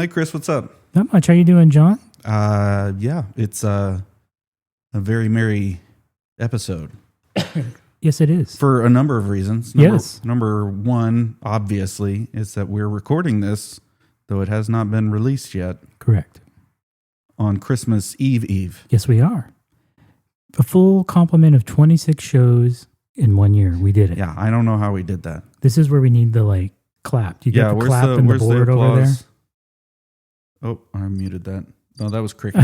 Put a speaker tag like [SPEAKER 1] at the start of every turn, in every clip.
[SPEAKER 1] Hey, Kris, what's up?
[SPEAKER 2] Not much. How you doing, John?
[SPEAKER 1] Yeah, it's a very merry episode.
[SPEAKER 2] Yes, it is.
[SPEAKER 1] For a number of reasons.
[SPEAKER 2] Yes.
[SPEAKER 1] Number one, obviously, is that we're recording this, though it has not been released yet,
[SPEAKER 2] Correct.
[SPEAKER 1] on Christmas Eve.
[SPEAKER 2] Yes, we are. A full complement of 26 shows in 1 year. We did it.
[SPEAKER 1] Yeah, I don't know how we did that.
[SPEAKER 2] This is where we need the clap. You get the clap and the board over there?
[SPEAKER 1] Oh, I muted that. No, that was crickets.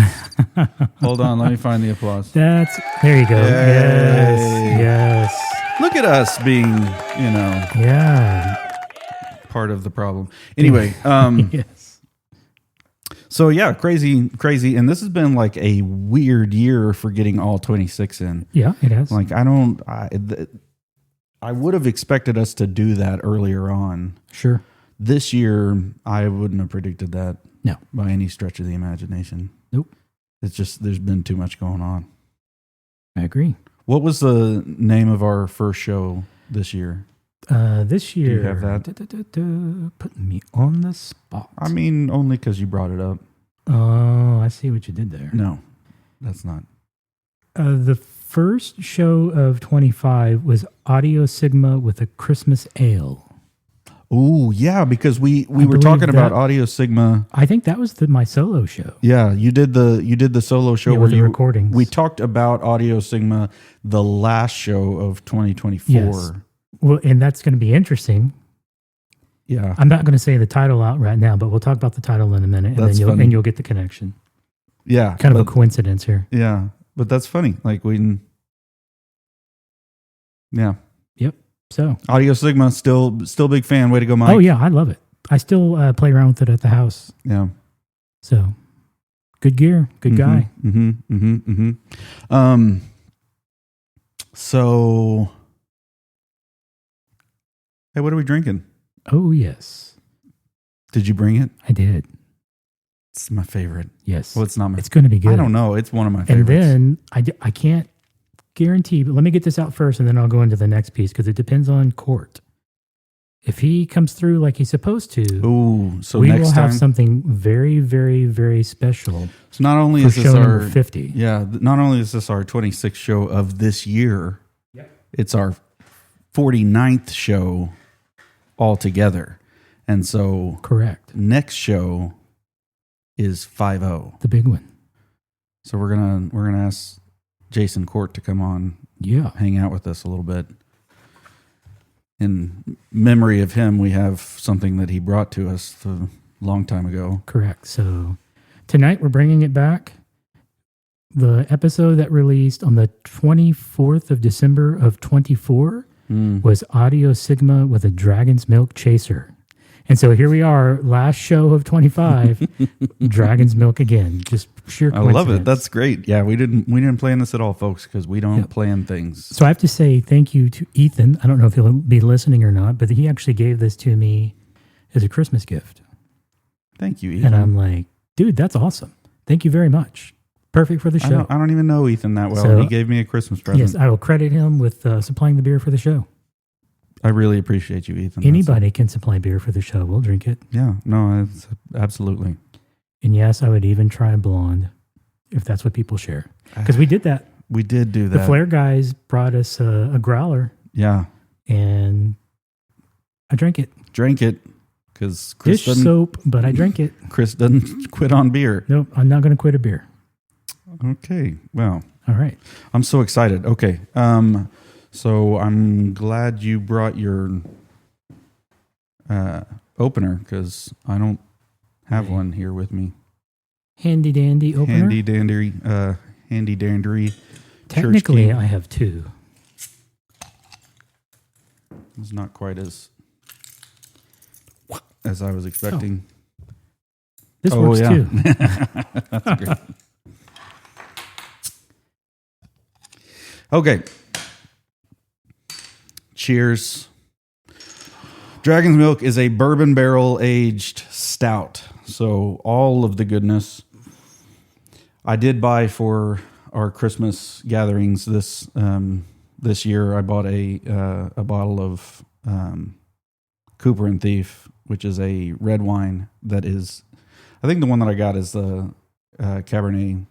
[SPEAKER 1] Hold on, let me find the applause.
[SPEAKER 2] There you go.
[SPEAKER 1] Yay.
[SPEAKER 2] Yes.
[SPEAKER 1] Look at us being,
[SPEAKER 2] Yeah.
[SPEAKER 1] part of the problem. Anyway,
[SPEAKER 2] Yes.
[SPEAKER 1] so yeah, crazy. And this has been like a weird year for getting all 26 in.
[SPEAKER 2] Yeah, it has.
[SPEAKER 1] Like I would have expected us to do that earlier on.
[SPEAKER 2] Sure.
[SPEAKER 1] This year, I wouldn't have predicted that.
[SPEAKER 2] No.
[SPEAKER 1] By any stretch of the imagination.
[SPEAKER 2] Nope.
[SPEAKER 1] It's just, there's been too much going on.
[SPEAKER 2] I agree.
[SPEAKER 1] What was the name of our first show this year?
[SPEAKER 2] This year.
[SPEAKER 1] Do you have that?
[SPEAKER 2] Putting me on the spot.
[SPEAKER 1] I mean, only because you brought it up.
[SPEAKER 2] Oh, I see what you did there.
[SPEAKER 1] No, that's not.
[SPEAKER 2] The first show of 25 was Audio Sigma with a Christmas Ale.
[SPEAKER 1] Oh, yeah, because we were
[SPEAKER 2] believe
[SPEAKER 1] talking about
[SPEAKER 2] that-
[SPEAKER 1] Audio Sigma.
[SPEAKER 2] I think that was my solo show.
[SPEAKER 1] Yeah, you did the solo show
[SPEAKER 2] Yeah,
[SPEAKER 1] where
[SPEAKER 2] with the recordings.
[SPEAKER 1] we talked about Audio Sigma the last show of 2024.
[SPEAKER 2] Yes. Well, and that's going to be interesting.
[SPEAKER 1] Yeah.
[SPEAKER 2] I'm not going to say the title out right now, but we'll talk about the title in a minute, and
[SPEAKER 1] That's
[SPEAKER 2] then
[SPEAKER 1] funny.
[SPEAKER 2] you'll get the connection.
[SPEAKER 1] Yeah.
[SPEAKER 2] Kind of a coincidence here.
[SPEAKER 1] Yeah, but that's funny. Like yeah.
[SPEAKER 2] Yep. So.
[SPEAKER 1] Audio Sigma, still big fan. Way to go, Mike.
[SPEAKER 2] Oh yeah, I love it. I still play around with it at the house.
[SPEAKER 1] Yeah.
[SPEAKER 2] So, good gear, good guy.
[SPEAKER 1] So, hey, what are we drinking?
[SPEAKER 2] Oh yes,
[SPEAKER 1] Did you bring it?
[SPEAKER 2] I did.
[SPEAKER 1] It's my favorite.
[SPEAKER 2] Yes.
[SPEAKER 1] Well, it's not my.
[SPEAKER 2] It's going to be good.
[SPEAKER 1] I don't know. It's one of my
[SPEAKER 2] And
[SPEAKER 1] favorites.
[SPEAKER 2] then I can't guarantee, but let me get this out first, and then I'll go into the next piece because it depends on Court. If he comes through like he's supposed to,
[SPEAKER 1] Ooh, so
[SPEAKER 2] we
[SPEAKER 1] next
[SPEAKER 2] will
[SPEAKER 1] time,
[SPEAKER 2] have something very, very, very special.
[SPEAKER 1] So not only
[SPEAKER 2] for
[SPEAKER 1] is this
[SPEAKER 2] show
[SPEAKER 1] our
[SPEAKER 2] number 50.
[SPEAKER 1] Yeah, not only is this our 26th show of this year, it's our 49th show altogether. And so
[SPEAKER 2] Correct.
[SPEAKER 1] next show is 5-0.
[SPEAKER 2] The big one.
[SPEAKER 1] So we're gonna ask Jason Court to come on,
[SPEAKER 2] Yeah.
[SPEAKER 1] hang out with us a little bit. In memory of him, we have something that he brought to us a long time ago.
[SPEAKER 2] Correct. So tonight we're bringing it back. The episode that released on the 24th of December of 24 was Audio Sigma with a Dragon's Milk Chaser. And so here we are, last show of 25, Dragon's Milk again. Just sheer coincidence.
[SPEAKER 1] I love it. That's great. Yeah, we didn't plan this at all, folks, because we don't plan things.
[SPEAKER 2] So I have to say thank you to Ethan. I don't know if he'll be listening or not, but he actually gave this to me as a Christmas gift.
[SPEAKER 1] Thank you, Ethan.
[SPEAKER 2] And I'm like, dude, that's awesome. Thank you very much. Perfect for the show.
[SPEAKER 1] I don't even know Ethan that well.
[SPEAKER 2] So,
[SPEAKER 1] he gave me a Christmas present.
[SPEAKER 2] Yes, I will credit him with supplying the beer for the show.
[SPEAKER 1] I really appreciate you, Ethan.
[SPEAKER 2] Anybody can supply beer for the show. We'll drink it.
[SPEAKER 1] Yeah, no, it's absolutely.
[SPEAKER 2] And yes, I would even try a blonde if that's what people share. Because we did that.
[SPEAKER 1] We did do that.
[SPEAKER 2] The Flair guys brought us a growler.
[SPEAKER 1] Yeah.
[SPEAKER 2] And I drank it.
[SPEAKER 1] Drank it. Because Kris
[SPEAKER 2] Dish soap, but I drank it.
[SPEAKER 1] Kris doesn't quit on beer.
[SPEAKER 2] Nope, I'm not going to quit a beer.
[SPEAKER 1] Okay, well.
[SPEAKER 2] All right.
[SPEAKER 1] I'm so excited. Okay. So I'm glad you brought your opener because I don't have one here with me.
[SPEAKER 2] Handy dandy opener.
[SPEAKER 1] Handy dandy.
[SPEAKER 2] Technically, I have two.
[SPEAKER 1] It's not quite as I was expecting.
[SPEAKER 2] This works too.
[SPEAKER 1] That's great. Okay. Cheers. Dragon's Milk is a bourbon barrel aged stout. So all of the goodness. I did buy for our Christmas gatherings this year. I bought a bottle of Cooper and Thief, which is a red wine that is I think the one that I got is the Cabernet.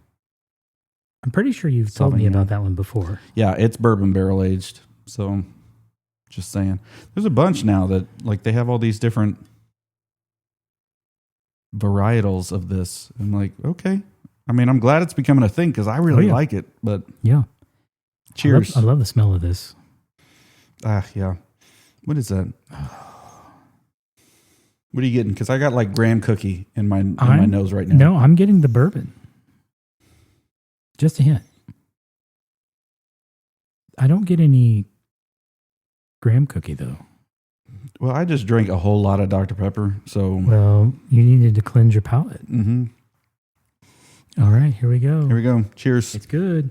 [SPEAKER 2] I'm pretty sure you've told me
[SPEAKER 1] Sauvignon.
[SPEAKER 2] about that one before.
[SPEAKER 1] Yeah, it's bourbon barrel aged. So, just saying. There's a bunch now that, like, they have all these different varietals of this. I'm like, okay. I mean, I'm glad it's becoming a thing because I really like it. But
[SPEAKER 2] yeah,
[SPEAKER 1] cheers.
[SPEAKER 2] I love the smell of this.
[SPEAKER 1] Yeah. What is that? What are you getting? Because I got like graham cookie in my nose right now.
[SPEAKER 2] No, I'm getting the bourbon. Just a hint. I don't get any graham cookie though.
[SPEAKER 1] Well, I just drank a whole lot of Dr. Pepper, so.
[SPEAKER 2] Well, you needed to cleanse your palate.
[SPEAKER 1] Mm-hmm.
[SPEAKER 2] All right, here we go.
[SPEAKER 1] Here we go. Cheers.
[SPEAKER 2] It's good.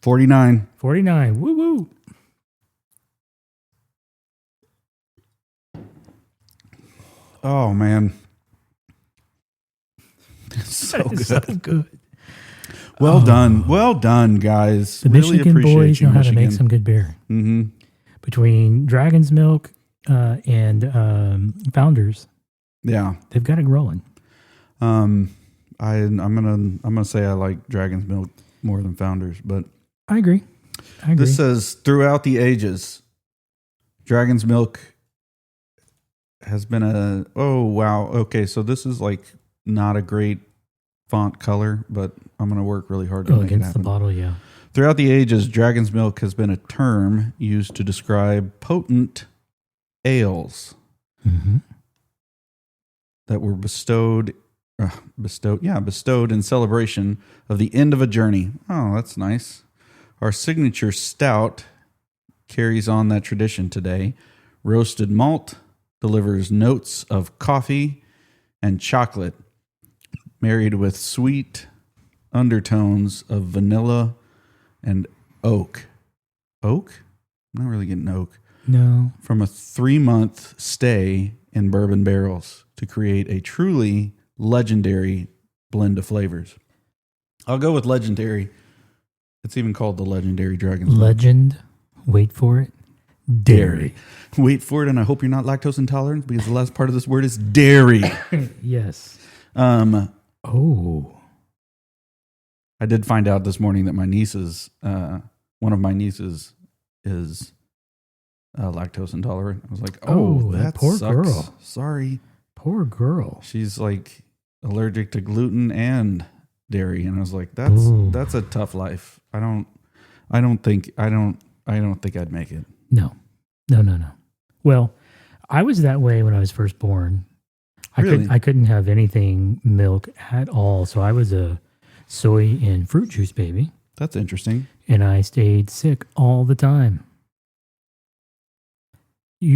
[SPEAKER 1] 49.
[SPEAKER 2] 49. Woo woo.
[SPEAKER 1] Oh man, it's so good.
[SPEAKER 2] So good.
[SPEAKER 1] Well done, guys.
[SPEAKER 2] The
[SPEAKER 1] Really
[SPEAKER 2] Michigan
[SPEAKER 1] appreciate
[SPEAKER 2] boys
[SPEAKER 1] you,
[SPEAKER 2] know how to
[SPEAKER 1] Michigan.
[SPEAKER 2] make some good beer.
[SPEAKER 1] Mm-hmm.
[SPEAKER 2] Between Dragon's Milk and Founders,
[SPEAKER 1] Yeah.
[SPEAKER 2] they've got it rolling.
[SPEAKER 1] I'm gonna say I like Dragon's Milk more than Founders, but
[SPEAKER 2] I agree.
[SPEAKER 1] this says throughout the ages, Dragon's Milk has been okay, so this is like not a great font color, but I'm going to work really hard to make it
[SPEAKER 2] against
[SPEAKER 1] happen.
[SPEAKER 2] the bottle, yeah.
[SPEAKER 1] Throughout the ages, Dragon's Milk has been a term used to describe potent ales that were bestowed in celebration of the end of a journey. Oh, that's nice. Our signature stout carries on that tradition today. Roasted malt delivers notes of coffee and chocolate, married with sweet undertones of vanilla and oak. Oak? I'm not really getting oak.
[SPEAKER 2] No.
[SPEAKER 1] From a 3-month stay in bourbon barrels to create a truly legendary blend of flavors. I'll go with legendary. It's even called the Legendary Dragon's Milk.
[SPEAKER 2] Legend. Wait for it. Dairy.
[SPEAKER 1] Wait for it, and I hope you're not lactose intolerant because the last part of this word is dairy.
[SPEAKER 2] Yes.
[SPEAKER 1] I did find out this morning that my nieces, one of my nieces is lactose intolerant. I was like, that
[SPEAKER 2] poor
[SPEAKER 1] sucks.
[SPEAKER 2] girl.
[SPEAKER 1] Sorry.
[SPEAKER 2] Poor girl.
[SPEAKER 1] She's like allergic to gluten and dairy. And I was like, that's a tough life. I don't think I'd make it.
[SPEAKER 2] No. Well, I was that way when I was first born.
[SPEAKER 1] Really?
[SPEAKER 2] I couldn't have anything milk at all. So I was a soy and fruit juice baby.
[SPEAKER 1] That's interesting.
[SPEAKER 2] And I stayed sick all the time.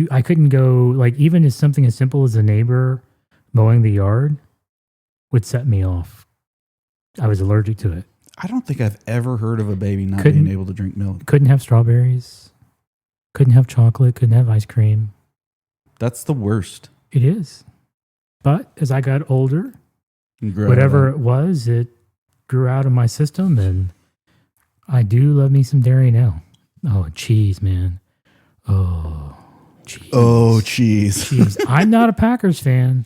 [SPEAKER 2] I couldn't go, like, even as something as simple as a neighbor mowing the yard would set me off. I was allergic to it.
[SPEAKER 1] I don't think I've ever heard of a baby not being able to drink milk.
[SPEAKER 2] Couldn't have strawberries. Couldn't have chocolate. Couldn't have ice cream.
[SPEAKER 1] That's the worst.
[SPEAKER 2] It is. But as I got older,
[SPEAKER 1] Grow
[SPEAKER 2] whatever
[SPEAKER 1] up.
[SPEAKER 2] it was, it grew out of my system, and I do love me some dairy now. Oh, cheese, man. Oh, cheese.
[SPEAKER 1] Oh, cheese.
[SPEAKER 2] Cheese. I'm not a Packers fan,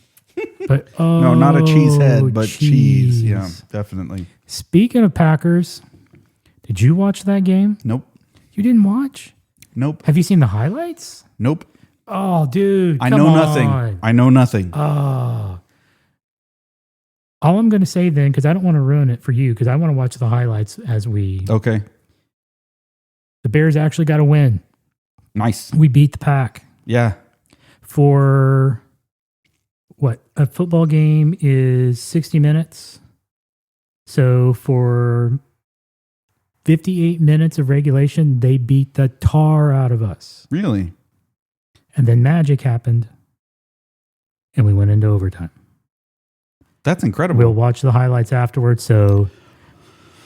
[SPEAKER 2] but
[SPEAKER 1] no, not a cheese head, but cheese. Yeah, definitely.
[SPEAKER 2] Speaking of Packers, did you watch that game?
[SPEAKER 1] Nope.
[SPEAKER 2] You didn't watch?
[SPEAKER 1] Nope.
[SPEAKER 2] Have you seen the highlights?
[SPEAKER 1] Nope.
[SPEAKER 2] Oh, dude.
[SPEAKER 1] I know nothing. I know nothing.
[SPEAKER 2] Oh. All I'm going to say then, because I don't want to ruin it for you, because I want to watch the highlights as we...
[SPEAKER 1] Okay.
[SPEAKER 2] The Bears actually got a win.
[SPEAKER 1] Nice.
[SPEAKER 2] We beat the Pack.
[SPEAKER 1] Yeah.
[SPEAKER 2] For what? A football game is 60 minutes. So for 58 minutes of regulation, they beat the tar out of us.
[SPEAKER 1] Really?
[SPEAKER 2] And then magic happened, and we went into overtime.
[SPEAKER 1] That's incredible.
[SPEAKER 2] We'll watch the highlights afterwards. So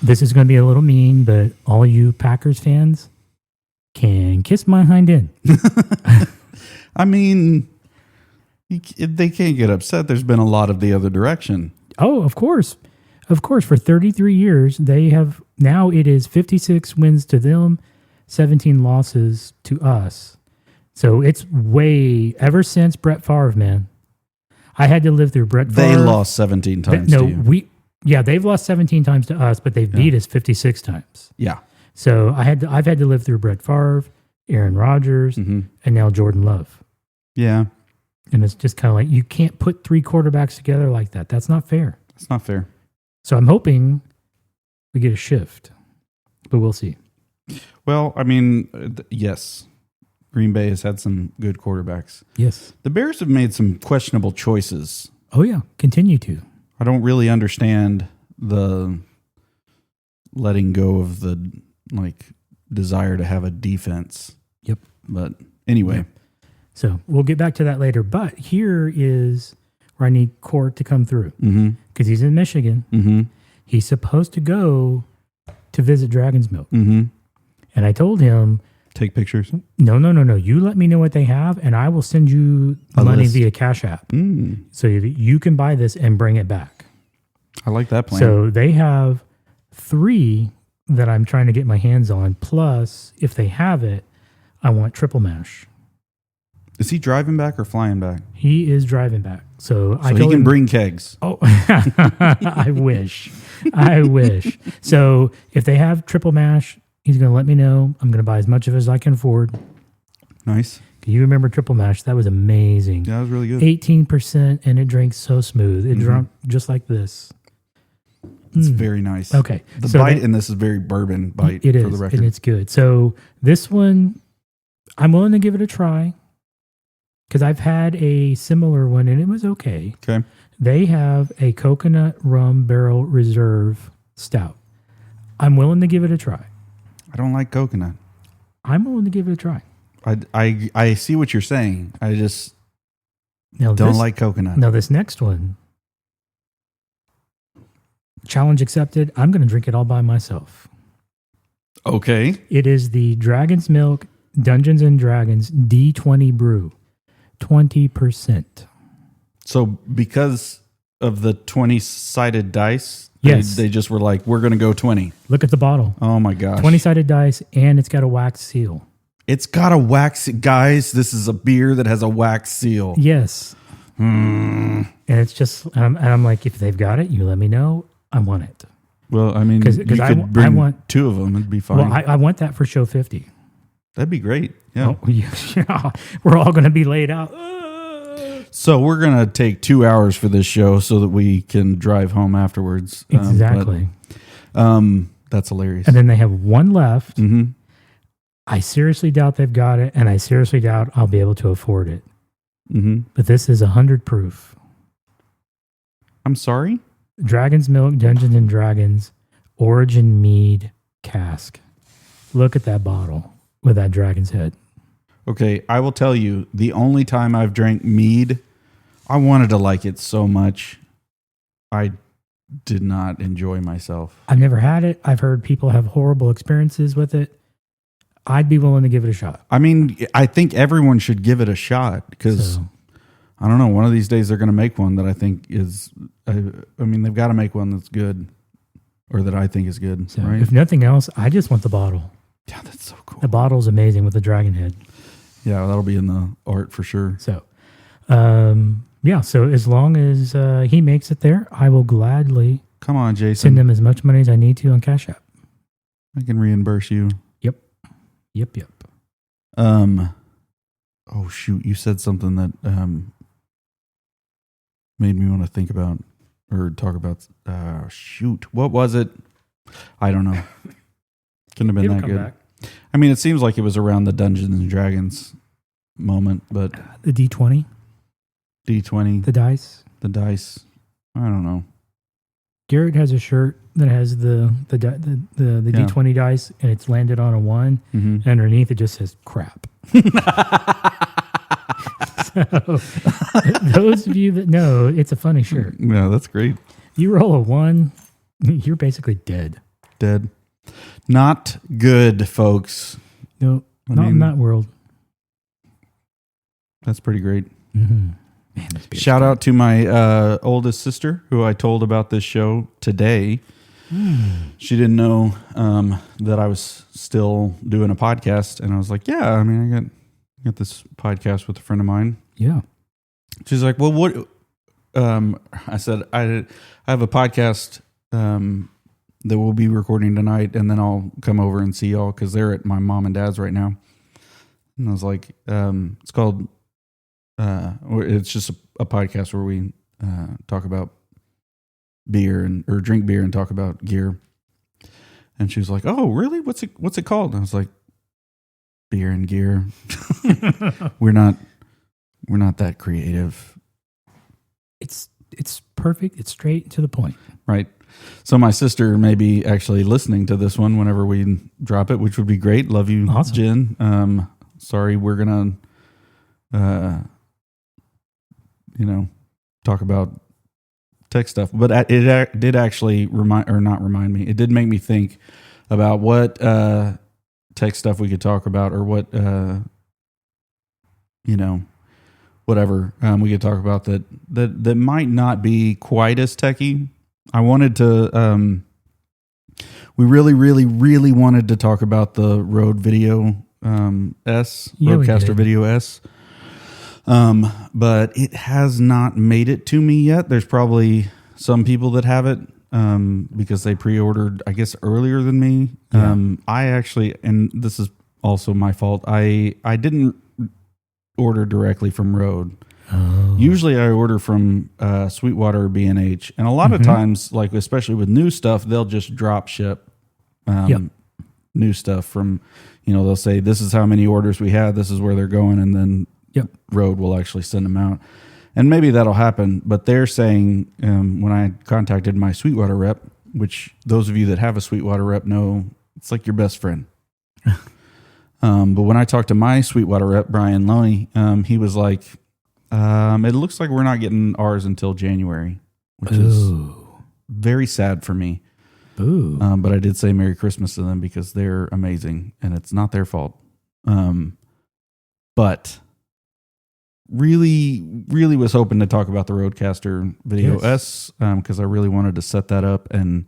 [SPEAKER 2] this is going to be a little mean, but all you Packers fans can kiss my hind end.
[SPEAKER 1] I mean, they can't get upset. There's been a lot of the other direction.
[SPEAKER 2] Oh, of course. Of course. For 33 years, they have, now it is 56 wins to them, 17 losses to us. So it's ever since Brett Favre, man. I had to live through Brett Favre.
[SPEAKER 1] They lost 17 times to you.
[SPEAKER 2] They've lost 17 times to us, but they've beat us 56 times.
[SPEAKER 1] Yeah.
[SPEAKER 2] So I've had to live through Brett Favre, Aaron Rodgers, and now Jordan Love.
[SPEAKER 1] Yeah.
[SPEAKER 2] And it's just kind of like, you can't put 3 quarterbacks together like that. That's not fair.
[SPEAKER 1] It's not fair.
[SPEAKER 2] So I'm hoping we get a shift, but we'll see.
[SPEAKER 1] Well, I mean, yes. Green Bay has had some good quarterbacks.
[SPEAKER 2] Yes.
[SPEAKER 1] The Bears have made some questionable choices.
[SPEAKER 2] Oh, yeah. Continue to.
[SPEAKER 1] I don't really understand the letting go of the desire to have a defense.
[SPEAKER 2] Yep.
[SPEAKER 1] But anyway.
[SPEAKER 2] Yep. So we'll get back to that later. But here is where I need Court to come through. Because he's in Michigan. He's supposed to go to visit Dragon's Milk. And I told him,
[SPEAKER 1] take pictures.
[SPEAKER 2] No. You let me know what they have, and I will send you money via Cash App. So you can buy this and bring it back.
[SPEAKER 1] I like that plan.
[SPEAKER 2] So they have 3 that I'm trying to get my hands on. Plus, if they have it, I want triple mash.
[SPEAKER 1] Is he driving back or flying back?
[SPEAKER 2] He is driving back. So I
[SPEAKER 1] he can bring kegs.
[SPEAKER 2] Oh, I wish. So if they have triple mash, he's going to let me know. I'm going to buy as much of it as I can afford.
[SPEAKER 1] Nice.
[SPEAKER 2] You remember triple mash? That was amazing.
[SPEAKER 1] Yeah, that was really good.
[SPEAKER 2] 18%, and it drinks so smooth. It drank just like this.
[SPEAKER 1] It's very nice.
[SPEAKER 2] Okay.
[SPEAKER 1] The bite in this is very bourbon bite,
[SPEAKER 2] it
[SPEAKER 1] for
[SPEAKER 2] is,
[SPEAKER 1] the record.
[SPEAKER 2] and it's good. So this one, I'm willing to give it a try because I've had a similar one, and it was okay.
[SPEAKER 1] Okay.
[SPEAKER 2] They have a coconut rum barrel reserve stout. I'm willing to give it a try.
[SPEAKER 1] I don't like coconut.
[SPEAKER 2] I'm willing to give it a try.
[SPEAKER 1] I see what you're saying. I just
[SPEAKER 2] don't
[SPEAKER 1] like coconut.
[SPEAKER 2] Now this next one, challenge accepted. I'm going to drink it all by myself.
[SPEAKER 1] Okay.
[SPEAKER 2] It is the Dragon's Milk Dungeons and Dragons D20 brew. 20%.
[SPEAKER 1] So because of the 20-sided dice,
[SPEAKER 2] yes,
[SPEAKER 1] they just were like, we're going to go 20.
[SPEAKER 2] Look at the bottle.
[SPEAKER 1] Oh my gosh.
[SPEAKER 2] 20-sided dice, and it's got a wax seal.
[SPEAKER 1] It's got a wax... Guys, this is a beer that has a wax seal.
[SPEAKER 2] Yes. And it's just... and I'm like, if they've got it, you let me know. I want it.
[SPEAKER 1] Well, I mean, you could bring 2 of them. It'd be fine.
[SPEAKER 2] Well, I want that for show 50.
[SPEAKER 1] That'd be great. Yeah.
[SPEAKER 2] Oh, yeah. We're all going to be laid out.
[SPEAKER 1] So we're going to take 2 hours for this show so that we can drive home afterwards.
[SPEAKER 2] Exactly.
[SPEAKER 1] That's hilarious.
[SPEAKER 2] And then they have one left. I seriously doubt they've got it, and I seriously doubt I'll be able to afford it. But this is 100 proof.
[SPEAKER 1] I'm sorry?
[SPEAKER 2] Dragon's Milk Dungeons and Dragons Origin Mead Cask. Look at that bottle with that dragon's head.
[SPEAKER 1] Okay, I will tell you, the only time I've drank mead, I wanted to like it so much. I did not enjoy myself.
[SPEAKER 2] I've never had it. I've heard people have horrible experiences with it. I'd be willing to give it a shot.
[SPEAKER 1] I mean, I think everyone should give it a shot because, I don't know, one of these days they're going to make one that I think is, I mean, they've got to make one that's good or that I think is good.
[SPEAKER 2] So
[SPEAKER 1] right?
[SPEAKER 2] If nothing else, I just want the bottle.
[SPEAKER 1] Yeah, that's so cool.
[SPEAKER 2] The bottle's amazing with the dragon head.
[SPEAKER 1] Yeah, that'll be in the art for sure.
[SPEAKER 2] So, so as long as he makes it there, I will gladly
[SPEAKER 1] come on, Jason.
[SPEAKER 2] Send him as much money as I need to on Cash App.
[SPEAKER 1] I can reimburse you.
[SPEAKER 2] Yep.
[SPEAKER 1] Oh shoot, you said something that made me want to think about or talk about. Shoot, what was it? I don't know. Couldn't have been that good. Back. I mean, it seems like it was around the Dungeons and Dragons moment, but
[SPEAKER 2] the D20, the dice.
[SPEAKER 1] I don't know.
[SPEAKER 2] Garrett has a shirt that has the D20 dice, and it's landed on a 1. And underneath it just says crap. So, those of you that know, it's a funny shirt.
[SPEAKER 1] Yeah, that's great.
[SPEAKER 2] You roll a 1, you're basically dead.
[SPEAKER 1] Not good, folks.
[SPEAKER 2] No, not in that world.
[SPEAKER 1] That's pretty great.
[SPEAKER 2] Man,
[SPEAKER 1] shout out to my oldest sister, who I told about this show today. She didn't know that I was still doing a podcast, and I was like, "Yeah, I mean, I got this podcast with a friend of mine."
[SPEAKER 2] Yeah.
[SPEAKER 1] She's like, "Well, I said, I have a podcast that we'll be recording tonight, and then I'll come over and see y'all because they're at my mom and dad's right now. And I was like, it's called, it's just a podcast where we talk about beer or drink beer and talk about gear. And she was like, "Oh, really? What's it called?" And I was like, "Beer and Gear." We're not that creative.
[SPEAKER 2] It's perfect. It's straight to the point.
[SPEAKER 1] Right. So my sister may be actually listening to this one whenever we drop it, which would be great. Love you, awesome. Jen. Sorry, we're gonna, talk about tech stuff, but it did actually it did make me think about what tech stuff we could talk about, or what whatever we could talk about that might not be quite as techy. I wanted to we really wanted to talk about the Rode Video Rodecaster Video S. But it has not made it to me yet. There's probably some people that have it because they pre-ordered, I guess, earlier than me. Yeah. I actually, and this is also my fault, I didn't order directly from Rode. Oh. Usually I order from Sweetwater or B&H. And a lot of times, like especially with new stuff, they'll just drop ship new stuff from, they'll say, this is how many orders we had, this is where they're going, and then Rode will actually send them out. And maybe that'll happen, but they're saying when I contacted my Sweetwater rep, which those of you that have a Sweetwater rep know it's like your best friend. But when I talked to my Sweetwater rep, Brian Loney, he was like, it looks like we're not getting ours until January, which is very sad for me. But I did say Merry Christmas to them because they're amazing and it's not their fault. But really was hoping to talk about the Rodecaster Video S because I really wanted to set that up and,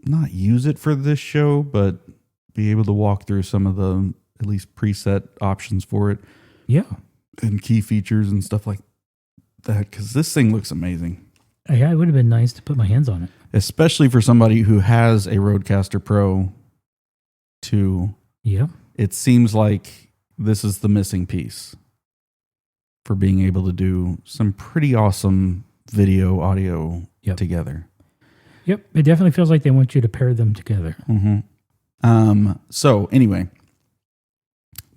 [SPEAKER 1] not use it for this show, but be able to walk through some of the at least preset options for it. Yeah. And key features and stuff like that because this thing looks amazing.
[SPEAKER 2] Yeah, it would have been nice to put my hands on it.
[SPEAKER 1] Especially for somebody who has a Rodecaster Pro 2. Yeah. It seems like this is the missing piece for being able to do some pretty awesome video, audio together.
[SPEAKER 2] Yep. It definitely feels like they want you to pair them together.
[SPEAKER 1] Mm-hmm. So anyway,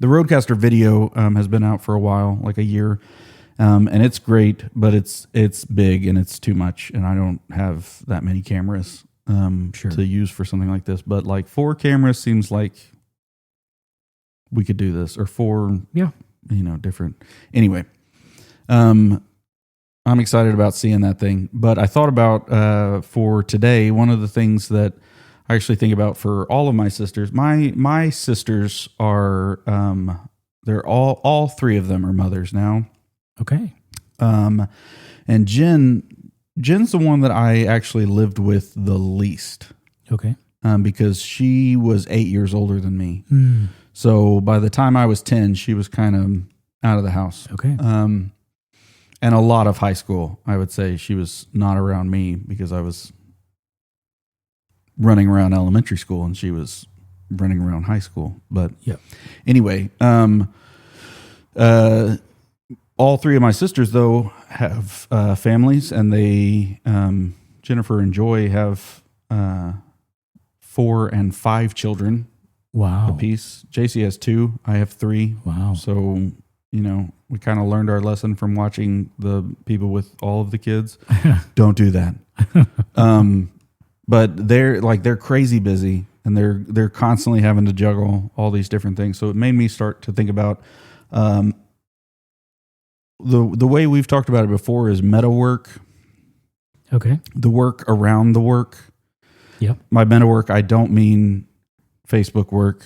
[SPEAKER 1] the Rodecaster Video has been out for a while, like a year. And it's great, but it's big and it's too much. And I don't have that many cameras to use for something like this. But like 4 cameras seems like we could do this, or 4, different. Anyway, I'm excited about seeing that thing. But I thought about for today, one of the things that I actually think about for all of my sisters. My sisters are they're all 3 of them are mothers now.
[SPEAKER 2] Okay.
[SPEAKER 1] And Jen's the one that I actually lived with the least.
[SPEAKER 2] Okay.
[SPEAKER 1] Because she was 8 years older than me. So by the time I was 10, she was kind of out of the house.
[SPEAKER 2] Okay.
[SPEAKER 1] And a lot of high school, I would say she was not around me because I was running around elementary school and she was running around high school. But anyway, all 3 of my sisters, though, have families, and they, Jennifer and Joy, have 4 and 5 children.
[SPEAKER 2] Wow.
[SPEAKER 1] Apiece. JC has 2. I have 3.
[SPEAKER 2] Wow.
[SPEAKER 1] So, we kind of learned our lesson from watching the people with all of the kids. Don't do that. But they're crazy busy, and they're constantly having to juggle all these different things. So it made me start to think about the way we've talked about it before is meta work.
[SPEAKER 2] Okay.
[SPEAKER 1] The work around the work.
[SPEAKER 2] Yep.
[SPEAKER 1] By meta work, I don't mean Facebook work.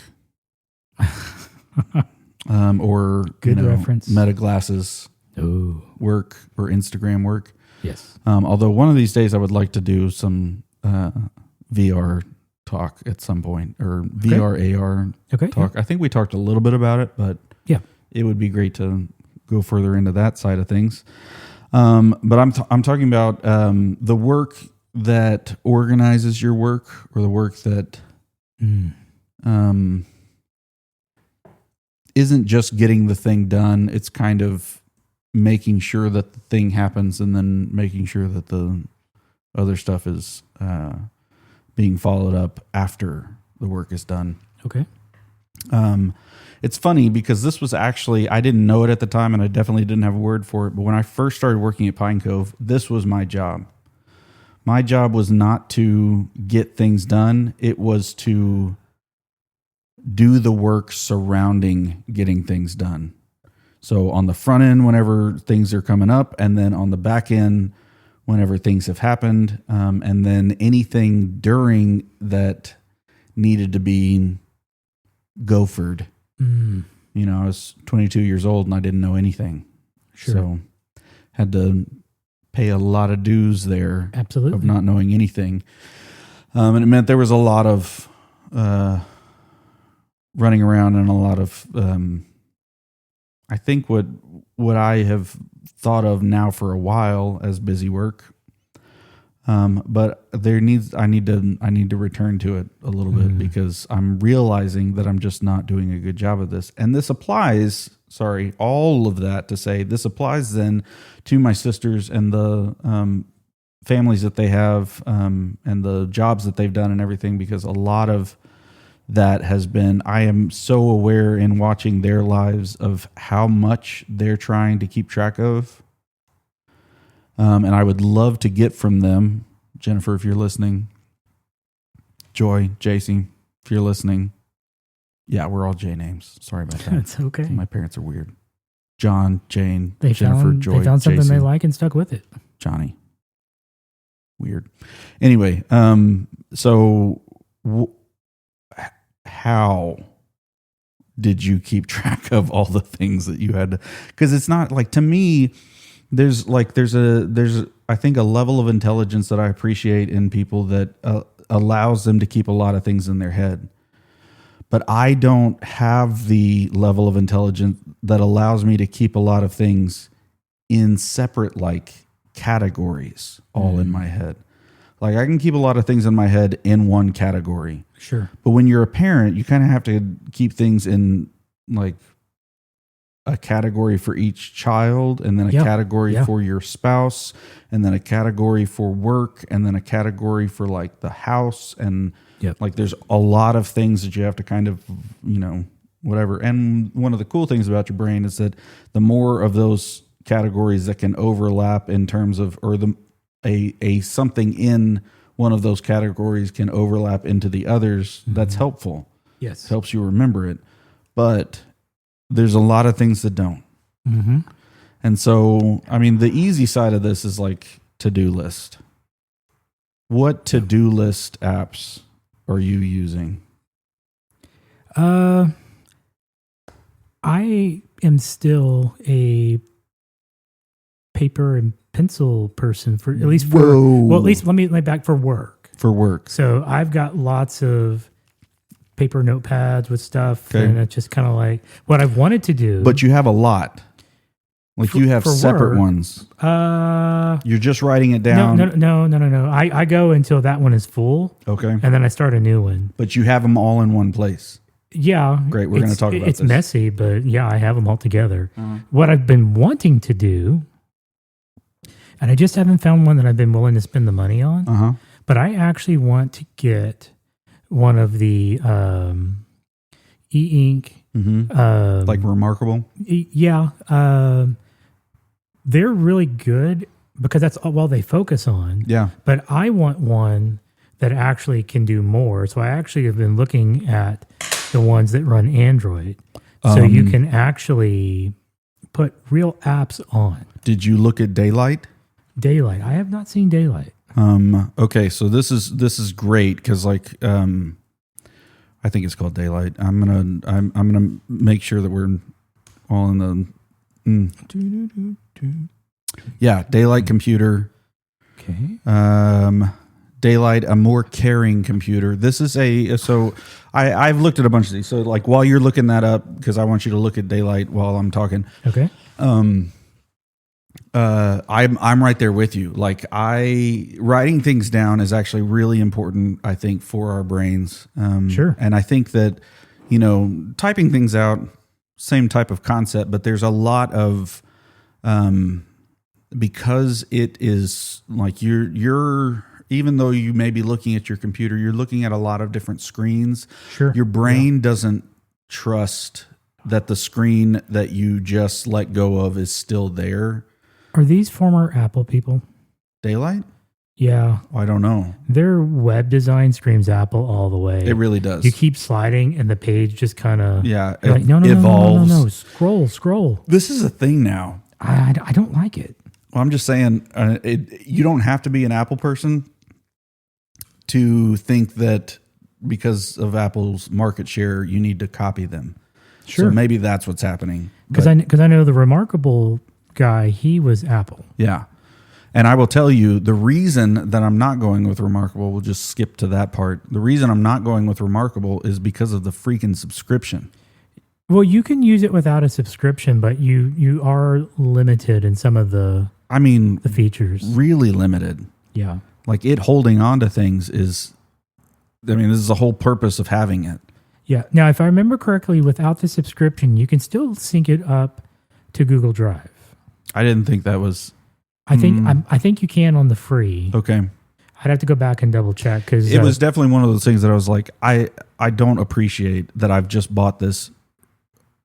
[SPEAKER 1] Or
[SPEAKER 2] good reference.
[SPEAKER 1] Meta glasses work or Instagram work.
[SPEAKER 2] Yes.
[SPEAKER 1] Although one of these days I would like to do some VR talk at some point, or VR AR talk. I think we talked a little bit about it, but it would be great to go further into that side of things. But I'm talking about the work that organizes your work, or the work that isn't just getting the thing done. It's kind of making sure that the thing happens, and then making sure that the other stuff is being followed up after the work is done.
[SPEAKER 2] Okay.
[SPEAKER 1] It's funny because this was actually, I didn't know it at the time, and I definitely didn't have a word for it. But when I first started working at Pine Cove, this was my job. My job was not to get things done. It was to do the work surrounding getting things done. So on the front end, whenever things are coming up, and then on the back end, whenever things have happened, and then anything during that needed to be gophered. You know, I was 22 years old and I didn't know anything.
[SPEAKER 2] Sure.
[SPEAKER 1] So had to pay a lot of dues there.
[SPEAKER 2] Absolutely.
[SPEAKER 1] Of not knowing anything. And it meant there was a lot of running around, and a lot of, I think what I have thought of now for a while as busy work. But I need to return to it a little bit, because I'm realizing that I'm just not doing a good job of this. And this applies, all of that to say this applies then to my sisters and the families that they have, and the jobs that they've done and everything, because a lot of that has been, I am so aware in watching their lives of how much they're trying to keep track of. And I would love to get from them, Jennifer, if you're listening, Joy, JC, if you're listening. Yeah, we're all J names. Sorry about that.
[SPEAKER 2] That's okay.
[SPEAKER 1] My parents are weird. John, Jane,
[SPEAKER 2] They
[SPEAKER 1] Jennifer,
[SPEAKER 2] found,
[SPEAKER 1] Joy,
[SPEAKER 2] they found something
[SPEAKER 1] JC,
[SPEAKER 2] they like and stuck with it.
[SPEAKER 1] Johnny. Weird. Anyway, so how did you keep track of all the things that you had? Because it's not like, to me, there's I think a level of intelligence that I appreciate in people that allows them to keep a lot of things in their head. But I don't have the level of intelligence that allows me to keep a lot of things in separate categories all in my head. Like, I can keep a lot of things in my head in one category.
[SPEAKER 2] Sure.
[SPEAKER 1] But when you're a parent, you kind of have to keep things in a category for each child, and then a category for your spouse, and then a category for work, and then a category for the house. And there's a lot of things that you have to kind of, whatever. And one of the cool things about your brain is that the more of those categories that can overlap in terms of, or a something in one of those categories can overlap into the others, that's helpful.
[SPEAKER 2] Yes.
[SPEAKER 1] It helps you remember it. But there's a lot of things that don't.
[SPEAKER 2] Mm-hmm.
[SPEAKER 1] And so, I mean, the easy side of this is to-do list. What to-do list apps are you using?
[SPEAKER 2] I am still a paper and pencil person, for at least let me back for work.
[SPEAKER 1] For work.
[SPEAKER 2] So I've got lots of paper notepads with stuff, and it's just kind of what I've wanted to do.
[SPEAKER 1] But you have a lot. You have separate
[SPEAKER 2] work,
[SPEAKER 1] ones. You're just writing it down.
[SPEAKER 2] No. I go until that one is full.
[SPEAKER 1] Okay.
[SPEAKER 2] And then I start a new one.
[SPEAKER 1] But you have them all in one place.
[SPEAKER 2] Yeah.
[SPEAKER 1] Great. We're going to talk about this.
[SPEAKER 2] It's messy, but I have them all together. What I've been wanting to do, and I just haven't found one that I've been willing to spend the money on, but I actually want to get one of the e-ink.
[SPEAKER 1] Remarkable?
[SPEAKER 2] They're really good because that's all they focus on.
[SPEAKER 1] Yeah.
[SPEAKER 2] But I want one that actually can do more. So I actually have been looking at the ones that run Android. So you can actually put real apps on.
[SPEAKER 1] Did you look at Daylight?
[SPEAKER 2] Daylight. I have not seen Daylight.
[SPEAKER 1] Okay, so this is great because I think it's called Daylight. I'm gonna make sure that we're all in the Daylight computer.
[SPEAKER 2] Okay.
[SPEAKER 1] Daylight, a more caring computer. This is I've looked at a bunch of these. So like while you're looking that up, because I want you to look at Daylight while I'm talking.
[SPEAKER 2] Okay.
[SPEAKER 1] I'm right there with you. Like writing things down is actually really important, I think, for our brains.
[SPEAKER 2] Sure.
[SPEAKER 1] And I think that, typing things out, same type of concept, but there's a lot of, because it is like you're even though you may be looking at your computer, you're looking at a lot of different screens.
[SPEAKER 2] Sure.
[SPEAKER 1] Your brain doesn't trust that the screen that you just let go of is still there.
[SPEAKER 2] Are these former Apple people?
[SPEAKER 1] Daylight?
[SPEAKER 2] Yeah.
[SPEAKER 1] I don't know.
[SPEAKER 2] Their web design screams Apple all the way.
[SPEAKER 1] It really does.
[SPEAKER 2] You keep sliding and the page just kind of
[SPEAKER 1] evolves.
[SPEAKER 2] No. Scroll.
[SPEAKER 1] This is a thing now.
[SPEAKER 2] I don't like it.
[SPEAKER 1] Well, I'm just saying, you don't have to be an Apple person to think that because of Apple's market share, you need to copy them.
[SPEAKER 2] Sure.
[SPEAKER 1] So maybe that's what's happening.
[SPEAKER 2] Because I know the Remarkable guy, he was Apple.
[SPEAKER 1] Yeah. And I will tell you, the reason that I'm not going with Remarkable, we'll just skip to that part. The reason I'm not going with Remarkable is because of the freaking subscription.
[SPEAKER 2] Well, you can use it without a subscription, but you are limited in some of the features.
[SPEAKER 1] Really limited.
[SPEAKER 2] Yeah.
[SPEAKER 1] Like it holding on to things this is the whole purpose of having it.
[SPEAKER 2] Yeah. Now, if I remember correctly, without the subscription, you can still sync it up to Google Drive.
[SPEAKER 1] I didn't think that was.
[SPEAKER 2] I think you can on the free.
[SPEAKER 1] Okay.
[SPEAKER 2] I'd have to go back and double check because
[SPEAKER 1] it was definitely one of those things that I was like, I don't appreciate that I've just bought this,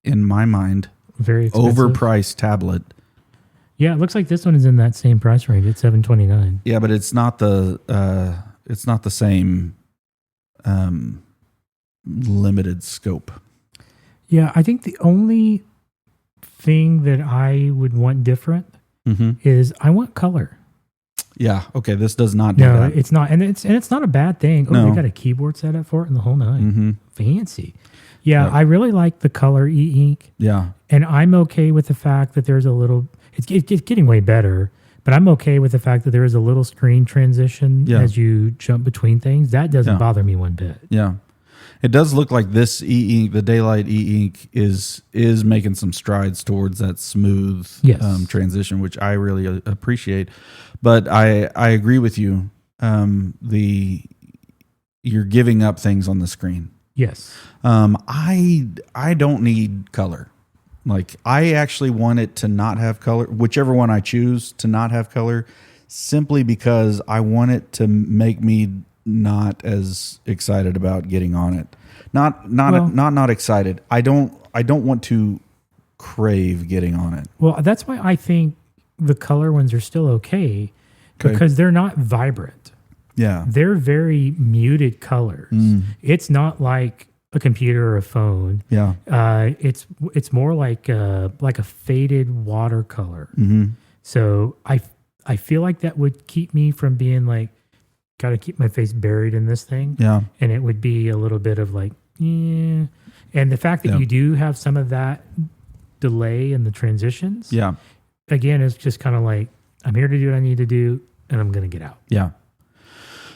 [SPEAKER 1] in my mind,
[SPEAKER 2] very expensive,
[SPEAKER 1] overpriced tablet.
[SPEAKER 2] Yeah, it looks like this one is in that same price range at $729.
[SPEAKER 1] Yeah, but it's not the same limited scope.
[SPEAKER 2] Yeah, I think the only thing that I would want different is I want color.
[SPEAKER 1] Yeah. Okay. This does not do that.
[SPEAKER 2] No, it's not, and it's not a bad thing. Oh, they got a keyboard set up for it and the whole nine. Fancy. Yeah, I really like the color e-ink.
[SPEAKER 1] Yeah,
[SPEAKER 2] and I'm okay with the fact that there's a little. It's getting way better, but I'm okay with the fact that there is a little screen transition as you jump between things. That doesn't bother me one bit.
[SPEAKER 1] Yeah. It does look like this e-ink, the Daylight e-ink, is making some strides towards that smooth transition, which I really appreciate. But I agree with you. You're giving up things on the screen.
[SPEAKER 2] Yes.
[SPEAKER 1] I don't need color. Like I actually want it to not have color, whichever one I choose to not have color, simply because I want it to make me not as excited about getting on it. Not excited. I don't want to crave getting on it.
[SPEAKER 2] Well, that's why I think the color ones are still okay because they're not vibrant.
[SPEAKER 1] Yeah.
[SPEAKER 2] They're very muted colors. It's not like a computer or a phone.
[SPEAKER 1] Yeah.
[SPEAKER 2] It's more like a faded watercolor. So I feel like that would keep me from being like, got to keep my face buried in this thing.
[SPEAKER 1] Yeah.
[SPEAKER 2] And it would be a little bit of like, yeah. And the fact that you do have some of that delay in the transitions. Yeah. Again, it's just kind of like, I'm here to do what I need to do and I'm going to get out.
[SPEAKER 1] Yeah.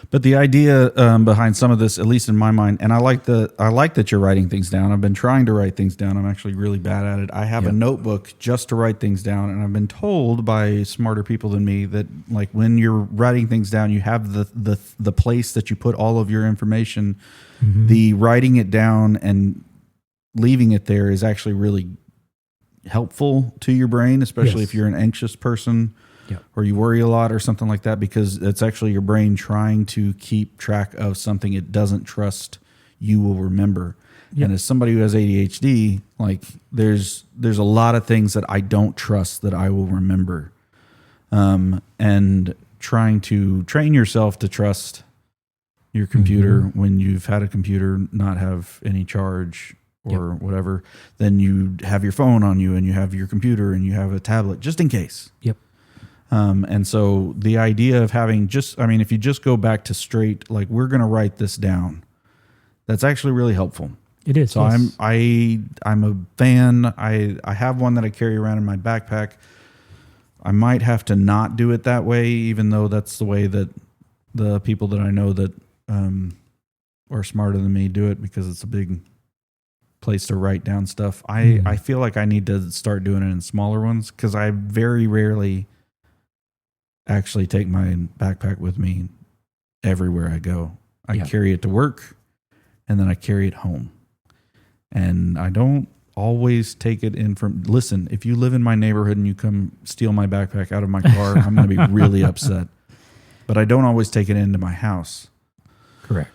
[SPEAKER 1] But the idea behind some of this, at least in my mind, and I like that you're writing things down. I've been trying to write things down. I'm actually really bad at it. I have a notebook just to write things down, and I've been told by smarter people than me that like when you're writing things down, you have the place that you put all of your information. The writing it down and leaving it there is actually really helpful to your brain, especially if you're an anxious person. Or you worry a lot or something like that, because it's actually your brain trying to keep track of something it doesn't trust you will remember. And as somebody who has ADHD, like there's a lot of things that I don't trust that I will remember. And trying to train yourself to trust your computer when you've had a computer not have any charge or whatever, then you have your phone on you and you have your computer and you have a tablet just in case. And so the idea of having if you just go back to straight, like we're going to write this down, that's actually really helpful.
[SPEAKER 2] It is.
[SPEAKER 1] So I'm a fan. I have one that I carry around in my backpack. I might have to not do it that way, even though that's the way that the people that I know that are smarter than me do it because it's a big place to write down stuff. I feel like I need to start doing it in smaller ones because I very rarely actually take my backpack with me everywhere I go. I carry it to work and then I carry it home. And I don't always take it in from... Listen, if you live in my neighborhood and you come steal my backpack out of my car, I'm going to be really upset. But I don't always take it into my house.
[SPEAKER 2] Correct.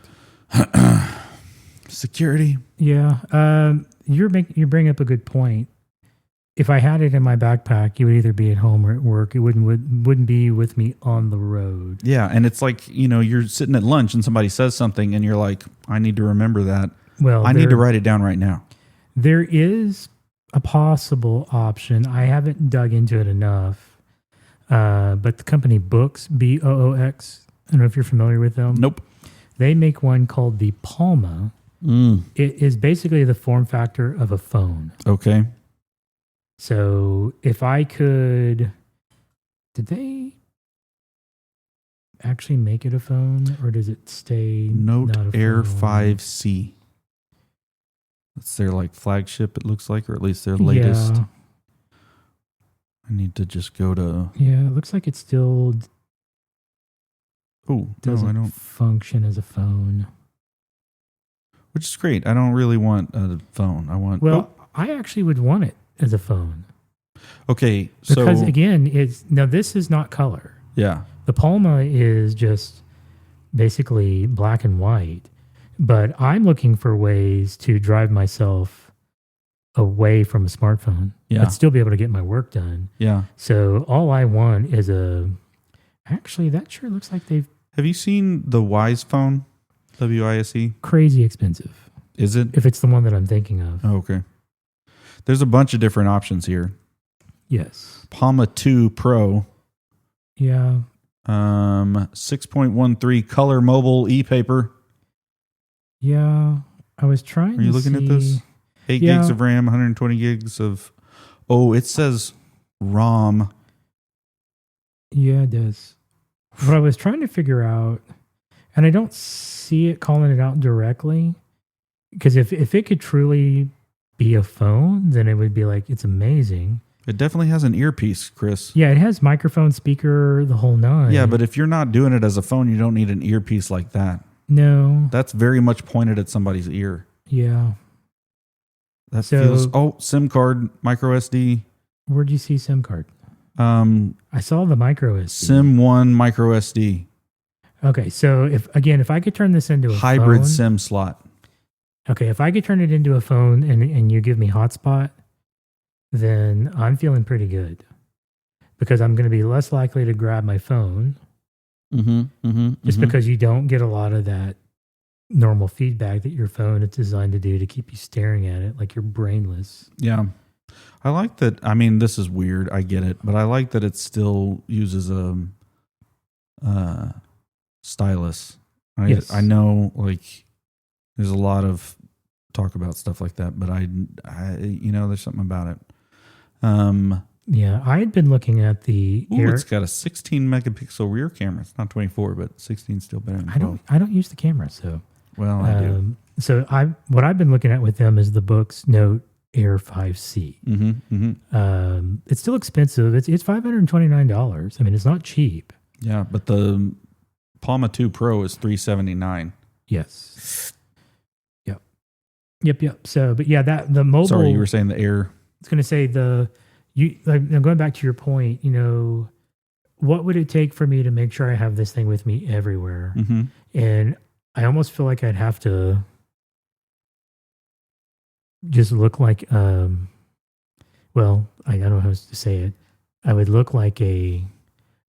[SPEAKER 1] Security.
[SPEAKER 2] Yeah. You bring up a good point. If I had it in my backpack, it would either be at home or at work. It wouldn't be with me on the road.
[SPEAKER 1] Yeah, and it's like, you're sitting at lunch and somebody says something and you're like, I need to remember that.
[SPEAKER 2] Well,
[SPEAKER 1] I need to write it down right now.
[SPEAKER 2] There is a possible option. I haven't dug into it enough. But the company Boox, Boox, I don't know if you're familiar with them.
[SPEAKER 1] Nope.
[SPEAKER 2] They make one called the Palma. It is basically the form factor of a phone.
[SPEAKER 1] Okay.
[SPEAKER 2] So if I could, did they actually make it a phone or does it stay
[SPEAKER 1] Note
[SPEAKER 2] not a
[SPEAKER 1] Air
[SPEAKER 2] phone?
[SPEAKER 1] 5C. That's their flagship, it looks like, or at least their latest.
[SPEAKER 2] Yeah.
[SPEAKER 1] I need to just go to...
[SPEAKER 2] Yeah, it looks like it still doesn't
[SPEAKER 1] I don't.
[SPEAKER 2] function as a phone.
[SPEAKER 1] Which is great. I don't really want a phone. I want...
[SPEAKER 2] I actually would want it as a phone.
[SPEAKER 1] Okay,
[SPEAKER 2] Because
[SPEAKER 1] so...
[SPEAKER 2] again, this is not color.
[SPEAKER 1] Yeah.
[SPEAKER 2] The Palma is just basically black and white. But I'm looking for ways to drive myself away from a smartphone.
[SPEAKER 1] Yeah.
[SPEAKER 2] But still be able to get my work done.
[SPEAKER 1] Yeah.
[SPEAKER 2] So all I want is actually, that sure looks like they've...
[SPEAKER 1] Have you seen the Wise phone? WISE?
[SPEAKER 2] Crazy expensive.
[SPEAKER 1] Is it?
[SPEAKER 2] If it's the one that I'm thinking of.
[SPEAKER 1] Oh, okay. There's a bunch of different options here.
[SPEAKER 2] Yes.
[SPEAKER 1] Palma 2 Pro.
[SPEAKER 2] Yeah.
[SPEAKER 1] 6.13 color mobile e-paper.
[SPEAKER 2] Yeah. I was trying to
[SPEAKER 1] Are you looking at this? 8 gigs of RAM, 120 gigs of... Oh, it says ROM.
[SPEAKER 2] Yeah, it does. What I was trying to figure out, and I don't see it calling it out directly, because if it could truly be a phone, then it would be like, it's amazing.
[SPEAKER 1] It definitely has an earpiece, Chris.
[SPEAKER 2] Yeah, it has microphone, speaker, the whole nine.
[SPEAKER 1] Yeah, but if you're not doing it as a phone, you don't need an earpiece like that.
[SPEAKER 2] No.
[SPEAKER 1] That's very much pointed at somebody's ear.
[SPEAKER 2] Yeah.
[SPEAKER 1] That feels... Oh, SIM card, micro SD.
[SPEAKER 2] Where'd you see SIM card? I saw the micro SD.
[SPEAKER 1] SIM 1 micro SD.
[SPEAKER 2] Okay, so if I could turn this into a
[SPEAKER 1] hybrid
[SPEAKER 2] phone,
[SPEAKER 1] SIM slot.
[SPEAKER 2] Okay, if I could turn it into a phone and you give me hotspot, then I'm feeling pretty good because I'm going to be less likely to grab my phone just because you don't get a lot of that normal feedback that your phone is designed to do to keep you staring at it like you're brainless.
[SPEAKER 1] Yeah. I like that. I mean, this is weird. I get it, but I like that it still uses a stylus.
[SPEAKER 2] Yes.
[SPEAKER 1] I know, there's a lot of talk about stuff like that, but I there's something about it.
[SPEAKER 2] Yeah, I had been looking at the
[SPEAKER 1] it's got a 16 megapixel rear camera. It's not 24, but 16 still better than 12.
[SPEAKER 2] I don't use the camera, so
[SPEAKER 1] well, I do.
[SPEAKER 2] So what I've been looking at with them is the Boox Note Air 5C. It's still expensive. It's $529. I mean, it's not cheap.
[SPEAKER 1] Yeah, but the Palma 2 Pro is $379.
[SPEAKER 2] Yes. Yep. So, but yeah, the mobile.
[SPEAKER 1] Sorry, you were saying the Air.
[SPEAKER 2] I was going to say going back to your point. What would it take for me to make sure I have this thing with me everywhere? And I almost feel like I'd have to just look like, I don't know how to say it. I would look like a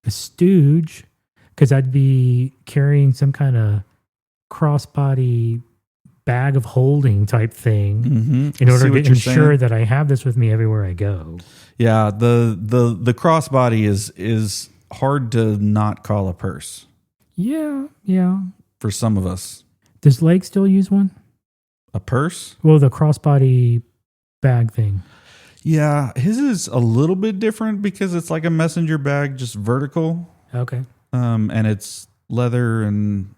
[SPEAKER 2] stooge because I'd be carrying some kind of crossbody bag of holding type thing in order to ensure that I have this with me everywhere I go.
[SPEAKER 1] Yeah, the crossbody is hard to not call a purse.
[SPEAKER 2] Yeah.
[SPEAKER 1] For some of us.
[SPEAKER 2] Does Lake still use one?
[SPEAKER 1] A purse?
[SPEAKER 2] Well, the crossbody bag thing.
[SPEAKER 1] Yeah, his is a little bit different because it's like a messenger bag, just vertical.
[SPEAKER 2] Okay.
[SPEAKER 1] And it's leather, and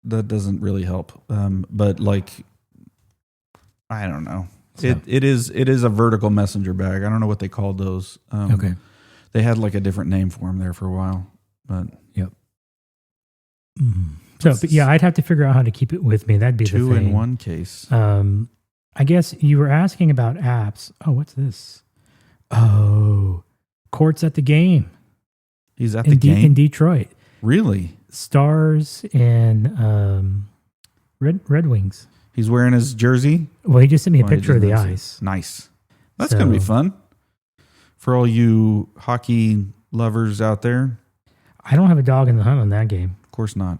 [SPEAKER 1] that doesn't really help. But like, I don't know.
[SPEAKER 2] So.
[SPEAKER 1] It is a vertical messenger bag. I don't know what they called those.
[SPEAKER 2] Okay.
[SPEAKER 1] They had like a different name for them there for a while, but
[SPEAKER 2] yep. So, but yeah, I'd have to figure out how to keep it with me. That'd be the thing.
[SPEAKER 1] 2-in-1 case.
[SPEAKER 2] I guess you were asking about apps. Oh, what's this? Oh, Court's at the game.
[SPEAKER 1] He's at the game
[SPEAKER 2] in Detroit.
[SPEAKER 1] Really?
[SPEAKER 2] Stars and Red Wings.
[SPEAKER 1] He's wearing his jersey.
[SPEAKER 2] Well, he just sent me a picture of the ice.
[SPEAKER 1] Nice. That's going to be fun for all you hockey lovers out there.
[SPEAKER 2] I don't have a dog in the hunt on that game.
[SPEAKER 1] Of course not.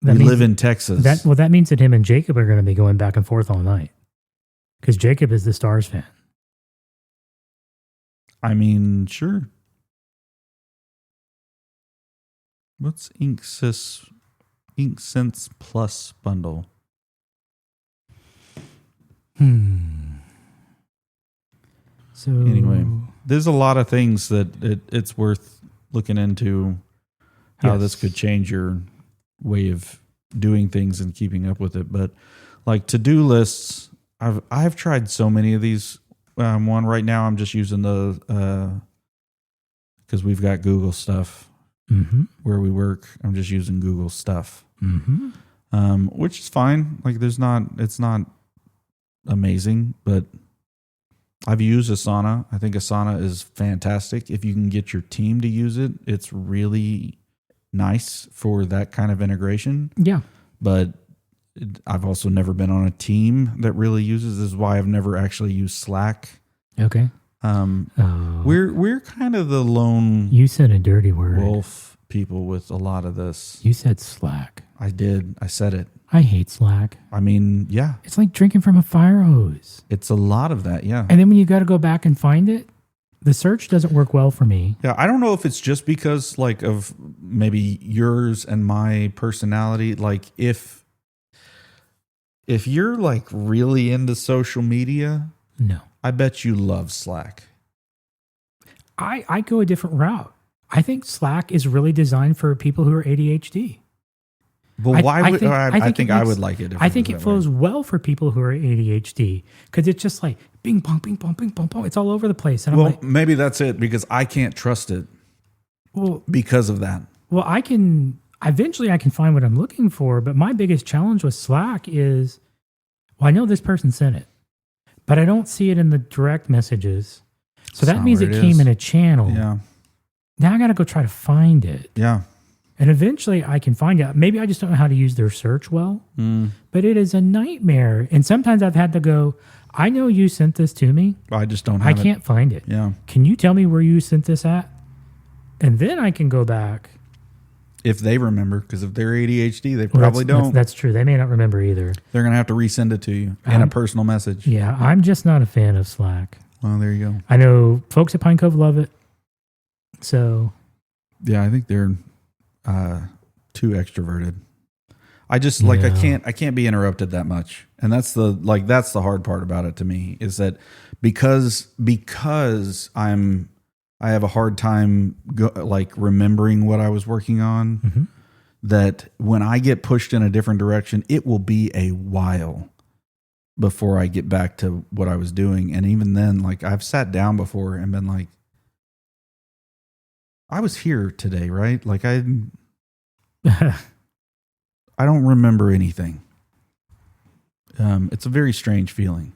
[SPEAKER 2] We
[SPEAKER 1] live in Texas.
[SPEAKER 2] That means that him and Jacob are going to be going back and forth all night because Jacob is the Stars fan.
[SPEAKER 1] I mean, sure. What's InkSense Plus bundle?
[SPEAKER 2] So
[SPEAKER 1] anyway, there's a lot of things that it's worth looking into how this could change your way of doing things and keeping up with it. But like to-do lists, I've tried so many of these. One right now, I'm just using the because we've got Google stuff where we work. I'm just using Google stuff, which is fine. Like it's not amazing, but I've used Asana. I think Asana is fantastic. If you can get your team to use it, it's really nice for that kind of integration. Yeah. But I've also never been on a team that really uses. This is why I've never actually used Slack. Okay. We're kind of the lone.
[SPEAKER 2] You said a dirty word.
[SPEAKER 1] Wolf people with a lot of this.
[SPEAKER 2] You said Slack.
[SPEAKER 1] I did. I said it.
[SPEAKER 2] I hate Slack.
[SPEAKER 1] I mean, yeah.
[SPEAKER 2] It's like drinking from a fire hose.
[SPEAKER 1] It's a lot of that, yeah.
[SPEAKER 2] And then when you got to go back and find it, the search doesn't work well for me.
[SPEAKER 1] Yeah, I don't know if it's just because like of maybe yours and my personality. Like if you're like really into social media, no, I bet you love Slack.
[SPEAKER 2] I go a different route. I think Slack is really designed for people who are ADHD.
[SPEAKER 1] Well, why would I think I would like it?
[SPEAKER 2] I think it flows well for people who are ADHD because it's just like bing bong, bing bong, bing bong, bong. It's all over the place. And
[SPEAKER 1] well,
[SPEAKER 2] I'm like,
[SPEAKER 1] maybe that's it because I can't trust it. Well, because of that.
[SPEAKER 2] Well, I can find what I'm looking for, but my biggest challenge with Slack is, well, I know this person sent it, but I don't see it in the direct messages. So that means it came in a channel. Yeah. Now I got to go try to find it. Yeah. And eventually I can find out. Maybe I just don't know how to use their search well, but it is a nightmare. And sometimes I've had to go, I know you sent this to me.
[SPEAKER 1] I just don't have it.
[SPEAKER 2] I can't find it.
[SPEAKER 1] Yeah.
[SPEAKER 2] Can you tell me where you sent this at? And then I can go back.
[SPEAKER 1] If they remember, because if they're ADHD, they probably don't.
[SPEAKER 2] That's true. They may not remember either.
[SPEAKER 1] They're going to have to resend it to you in a personal message.
[SPEAKER 2] Yeah, I'm just not a fan of Slack.
[SPEAKER 1] Well, there you go.
[SPEAKER 2] I know folks at Pine Cove love it. So.
[SPEAKER 1] Yeah, I think they're too extroverted. I just like I can't be interrupted that much, and that's the hard part about it to me is that because I have a hard time remembering what I was working on. That when I get pushed in a different direction, it will be a while before I get back to what I was doing, and even then, like I've sat down before and been like, I was here today, right? Like I don't remember anything. It's a very strange feeling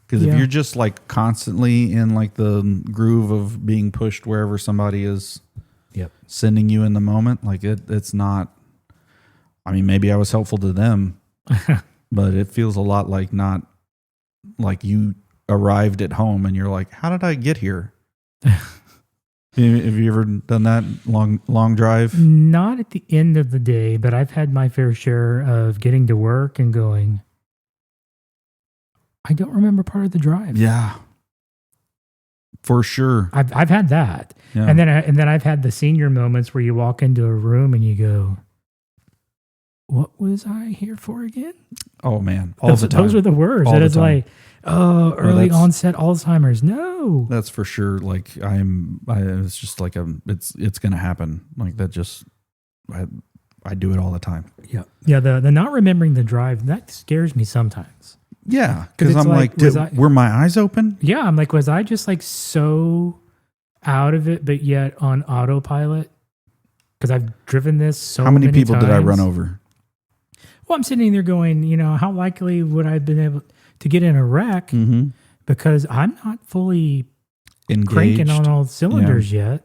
[SPEAKER 1] because if you're just like constantly in like the groove of being pushed wherever somebody is sending you in the moment, like it's not, I mean, maybe I was helpful to them, but it feels a lot like not like you arrived at home and you're like, how did I get here? Have you ever done that long drive?
[SPEAKER 2] Not at the end of the day, but I've had my fair share of getting to work and going, I don't remember part of the drive.
[SPEAKER 1] Yeah, for sure.
[SPEAKER 2] I've had that, and then I've had the senior moments where you walk into a room and you go, "What was I here for again?"
[SPEAKER 1] Oh man, all the time.
[SPEAKER 2] Those are the words. That is like, oh, early onset Alzheimer's. No,
[SPEAKER 1] that's for sure. Like it's just like it's going to happen. Like that just I do it all the time.
[SPEAKER 2] Yeah. Yeah. The not remembering the drive, that scares me sometimes.
[SPEAKER 1] Yeah. Because
[SPEAKER 2] it's
[SPEAKER 1] I'm like, were my eyes open?
[SPEAKER 2] Yeah. I'm like, was I just like so out of it, but yet on autopilot? Because I've driven this so many
[SPEAKER 1] How many people
[SPEAKER 2] times.
[SPEAKER 1] did I run over?
[SPEAKER 2] Well, I'm sitting there going, how likely would I have been able to get in a wreck?
[SPEAKER 1] Mm-hmm.
[SPEAKER 2] Because I'm not fully
[SPEAKER 1] Engaged.
[SPEAKER 2] cranking on all cylinders yet.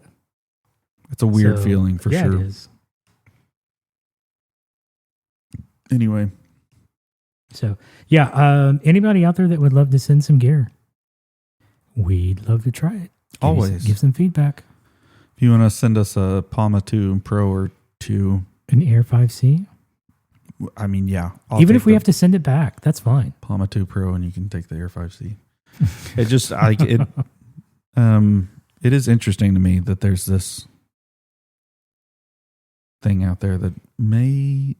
[SPEAKER 1] It's a weird feeling for sure.
[SPEAKER 2] It is.
[SPEAKER 1] Anyway.
[SPEAKER 2] So, anybody out there that would love to send some gear, we'd love to try it.
[SPEAKER 1] Always.
[SPEAKER 2] Give some feedback.
[SPEAKER 1] If you want to send us a Palma 2 Pro or 2.
[SPEAKER 2] An Air 5C?
[SPEAKER 1] I mean, yeah.
[SPEAKER 2] Even if we have to send it back, that's fine.
[SPEAKER 1] Palma 2 Pro and you can take the Air 5C. It just, it is interesting to me that there's this thing out there that may,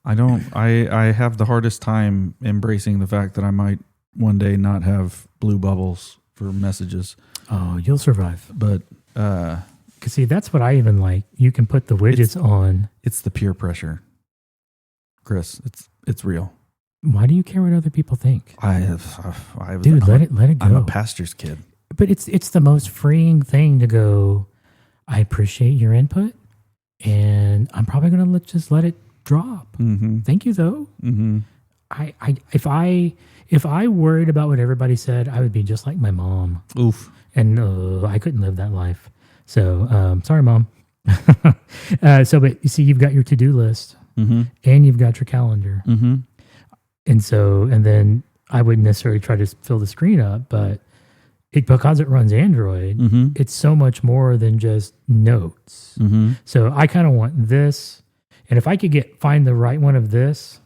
[SPEAKER 1] I have the hardest time embracing the fact that I might one day not have blue bubbles for messages.
[SPEAKER 2] Oh, you'll survive.
[SPEAKER 1] But,
[SPEAKER 2] because see, that's what I even like. You can put the widgets on.
[SPEAKER 1] It's the peer pressure, Kris. It's real.
[SPEAKER 2] Why do you care what other people think?
[SPEAKER 1] Dude,
[SPEAKER 2] let it go.
[SPEAKER 1] I'm a pastor's kid.
[SPEAKER 2] But it's the most freeing thing to go, I appreciate your input, and I'm probably going to just let it drop.
[SPEAKER 1] Mm-hmm.
[SPEAKER 2] Thank you, though.
[SPEAKER 1] Mm-hmm.
[SPEAKER 2] If I worried about what everybody said, I would be just like my mom.
[SPEAKER 1] Oof.
[SPEAKER 2] And I couldn't live that life. So, sorry, Mom. But you see, you've got your to-do list,
[SPEAKER 1] mm-hmm.
[SPEAKER 2] and you've got your calendar.
[SPEAKER 1] Mm-hmm.
[SPEAKER 2] And then I wouldn't necessarily try to fill the screen up, but because it runs Android,
[SPEAKER 1] mm-hmm.
[SPEAKER 2] it's so much more than just notes.
[SPEAKER 1] Mm-hmm.
[SPEAKER 2] So I kind of want this. And if I could find the right one of this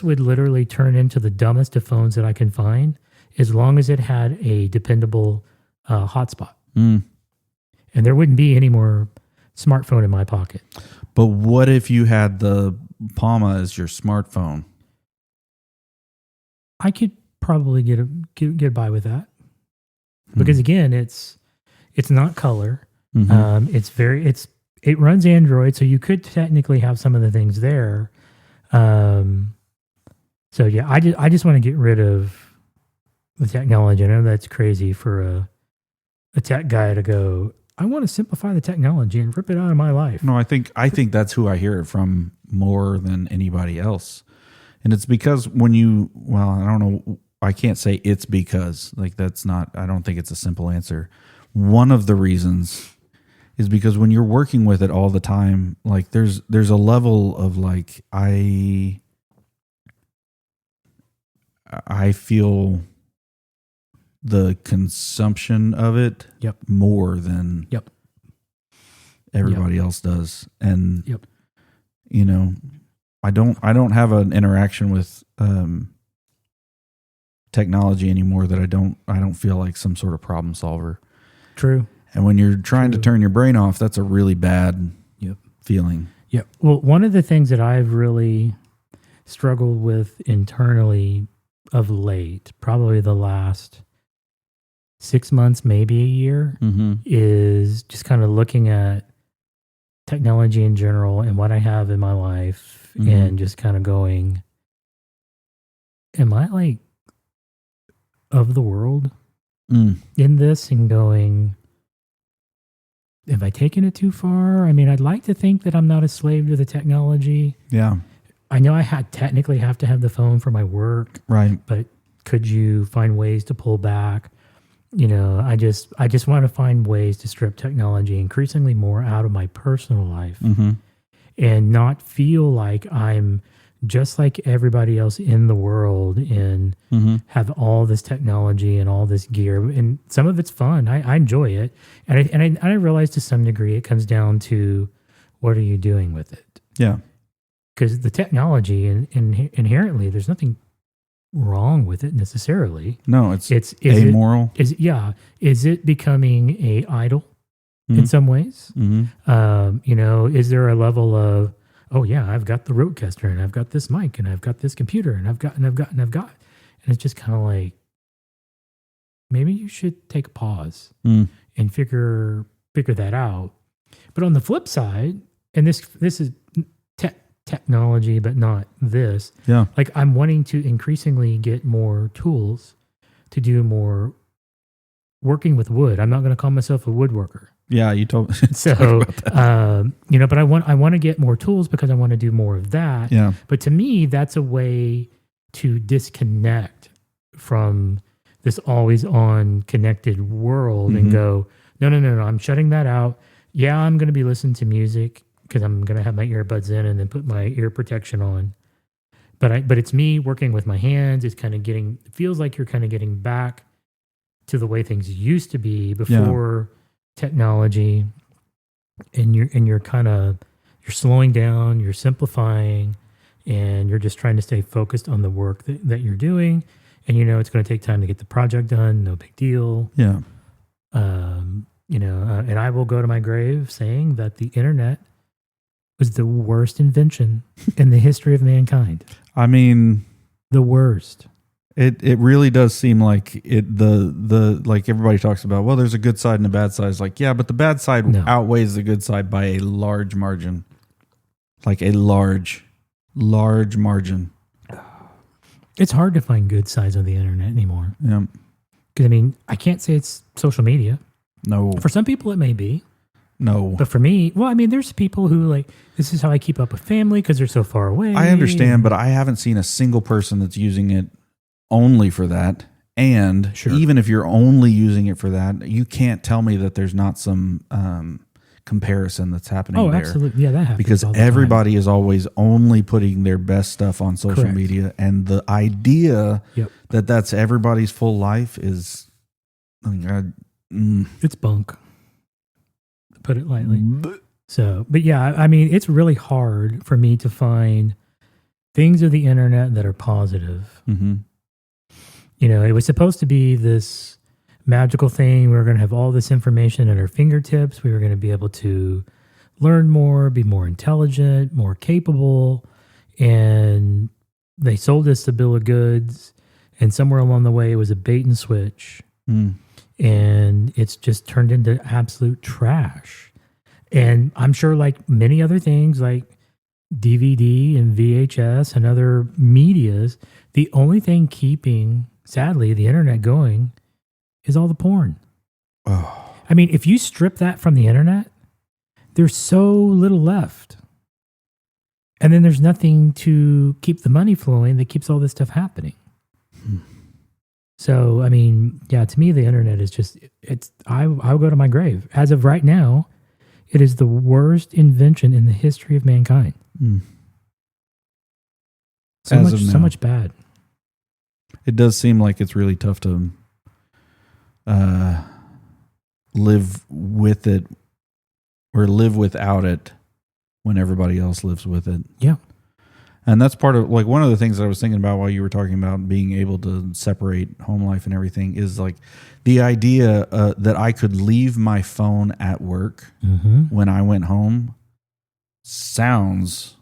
[SPEAKER 2] would literally turn into the dumbest of phones that I can find, as long as it had a dependable hotspot.
[SPEAKER 1] Mm.
[SPEAKER 2] And there wouldn't be any more smartphone in my pocket.
[SPEAKER 1] But what if you had the Palma as your smartphone?
[SPEAKER 2] I could probably get by with that. Because again, it's not color.
[SPEAKER 1] Mm-hmm.
[SPEAKER 2] It runs Android, so you could technically have some of the things there. So yeah, I just want to get rid of the technology. I know that's crazy for a tech guy to go, I want to simplify the technology and rip it out of my life.
[SPEAKER 1] No, I think that's who I hear it from more than anybody else. And it's because I don't know, I can't say it's because, that's not, I don't think it's a simple answer. One of the reasons is because when you're working with it all the time, there's a level of I feel the consumption of it more than everybody else does. And I don't have an interaction with technology anymore that I don't feel like some sort of problem solver.
[SPEAKER 2] True.
[SPEAKER 1] And when you're trying to turn your brain off, that's a really bad feeling.
[SPEAKER 2] Yep. Well, one of the things that I've really struggled with internally of late, probably the last 6 months, maybe a year, is just kind of looking at technology in general and what I have in my life and just kind of going, am I of the world in this, and going, have I taken it too far? I mean, I'd like to think that I'm not a slave to the technology.
[SPEAKER 1] Yeah.
[SPEAKER 2] I know I technically have to have the phone for my work.
[SPEAKER 1] Right.
[SPEAKER 2] But could you find ways to pull back? I just want to find ways to strip technology increasingly more out of my personal life and not feel like I'm just like everybody else in the world and have all this technology and all this gear. And some of it's fun. I enjoy it. And I realize to some degree it comes down to, what are you doing with it?
[SPEAKER 1] Yeah.
[SPEAKER 2] Because the technology inherently, there's nothing wrong with it necessarily.
[SPEAKER 1] No, it's amoral.
[SPEAKER 2] Is it becoming a idol in some ways? Is there a level of, oh yeah, I've got the roadcaster and I've got this mic and I've got this computer and I've got, and it's just kind of like, maybe you should take a pause and figure figure that out. But on the flip side, and this is technology, but not this.
[SPEAKER 1] Yeah.
[SPEAKER 2] Like I'm wanting to increasingly get more tools to do more working with wood. I'm not going to call myself a woodworker.
[SPEAKER 1] Yeah, you told.
[SPEAKER 2] So, but I want to get more tools because I want to do more of that.
[SPEAKER 1] Yeah.
[SPEAKER 2] But to me, that's a way to disconnect from this always on connected world and go, no, I'm shutting that out. Yeah, I'm going to be listening to music because I'm going to have my earbuds in and then put my ear protection on. But it's me working with my hands. It's kind of feels like you're kind of getting back to the way things used to be before technology. And you're slowing down, you're simplifying, and you're just trying to stay focused on the work that you're doing. And it's going to take time to get the project done. No big deal.
[SPEAKER 1] Yeah.
[SPEAKER 2] And I will go to my grave saying that the internet was the worst invention in the history of mankind.
[SPEAKER 1] I mean,
[SPEAKER 2] the worst.
[SPEAKER 1] It really does seem like the like everybody talks about, well, there's a good side and a bad side. It's like, yeah, but the bad side outweighs the good side by a large margin. Like a large margin.
[SPEAKER 2] It's hard to find good sides on the internet anymore.
[SPEAKER 1] Yeah.
[SPEAKER 2] Because, I can't say it's social media.
[SPEAKER 1] No.
[SPEAKER 2] For some people, it may be.
[SPEAKER 1] No.
[SPEAKER 2] But for me, there's people who this is how I keep up with family because they're so far away.
[SPEAKER 1] I understand, but I haven't seen a single person that's using it only for that. And even if you're only using it for that, you can't tell me that there's not some comparison that's happening there.
[SPEAKER 2] Absolutely. Yeah, that happens.
[SPEAKER 1] Because everybody is always only putting their best stuff on social media. And the idea that that's everybody's full life is,
[SPEAKER 2] it's bunk, to put it lightly. So, but yeah, it's really hard for me to find things of the internet that are positive.
[SPEAKER 1] Mm-hmm.
[SPEAKER 2] It was supposed to be this magical thing. We were going to have all this information at our fingertips. We were going to be able to learn more, be more intelligent, more capable. And they sold us a bill of goods. And somewhere along the way, it was a bait and switch.
[SPEAKER 1] Mm.
[SPEAKER 2] And it's just turned into absolute trash. And I'm sure like many other things like DVD and VHS and other medias, the only thing keeping, sadly, the internet going is all the porn.
[SPEAKER 1] Oh.
[SPEAKER 2] If you strip that from the internet, there's so little left. And then there's nothing to keep the money flowing that keeps all this stuff happening. So, to me, the internet is just, I'll go to my grave. As of right now, it is the worst invention in the history of mankind.
[SPEAKER 1] Mm.
[SPEAKER 2] So much bad.
[SPEAKER 1] It does seem like it's really tough to live with it or live without it when everybody else lives with it.
[SPEAKER 2] Yeah.
[SPEAKER 1] And that's part of one of the things that I was thinking about while you were talking about being able to separate home life and everything is like the idea that I could leave my phone at work when I went home sounds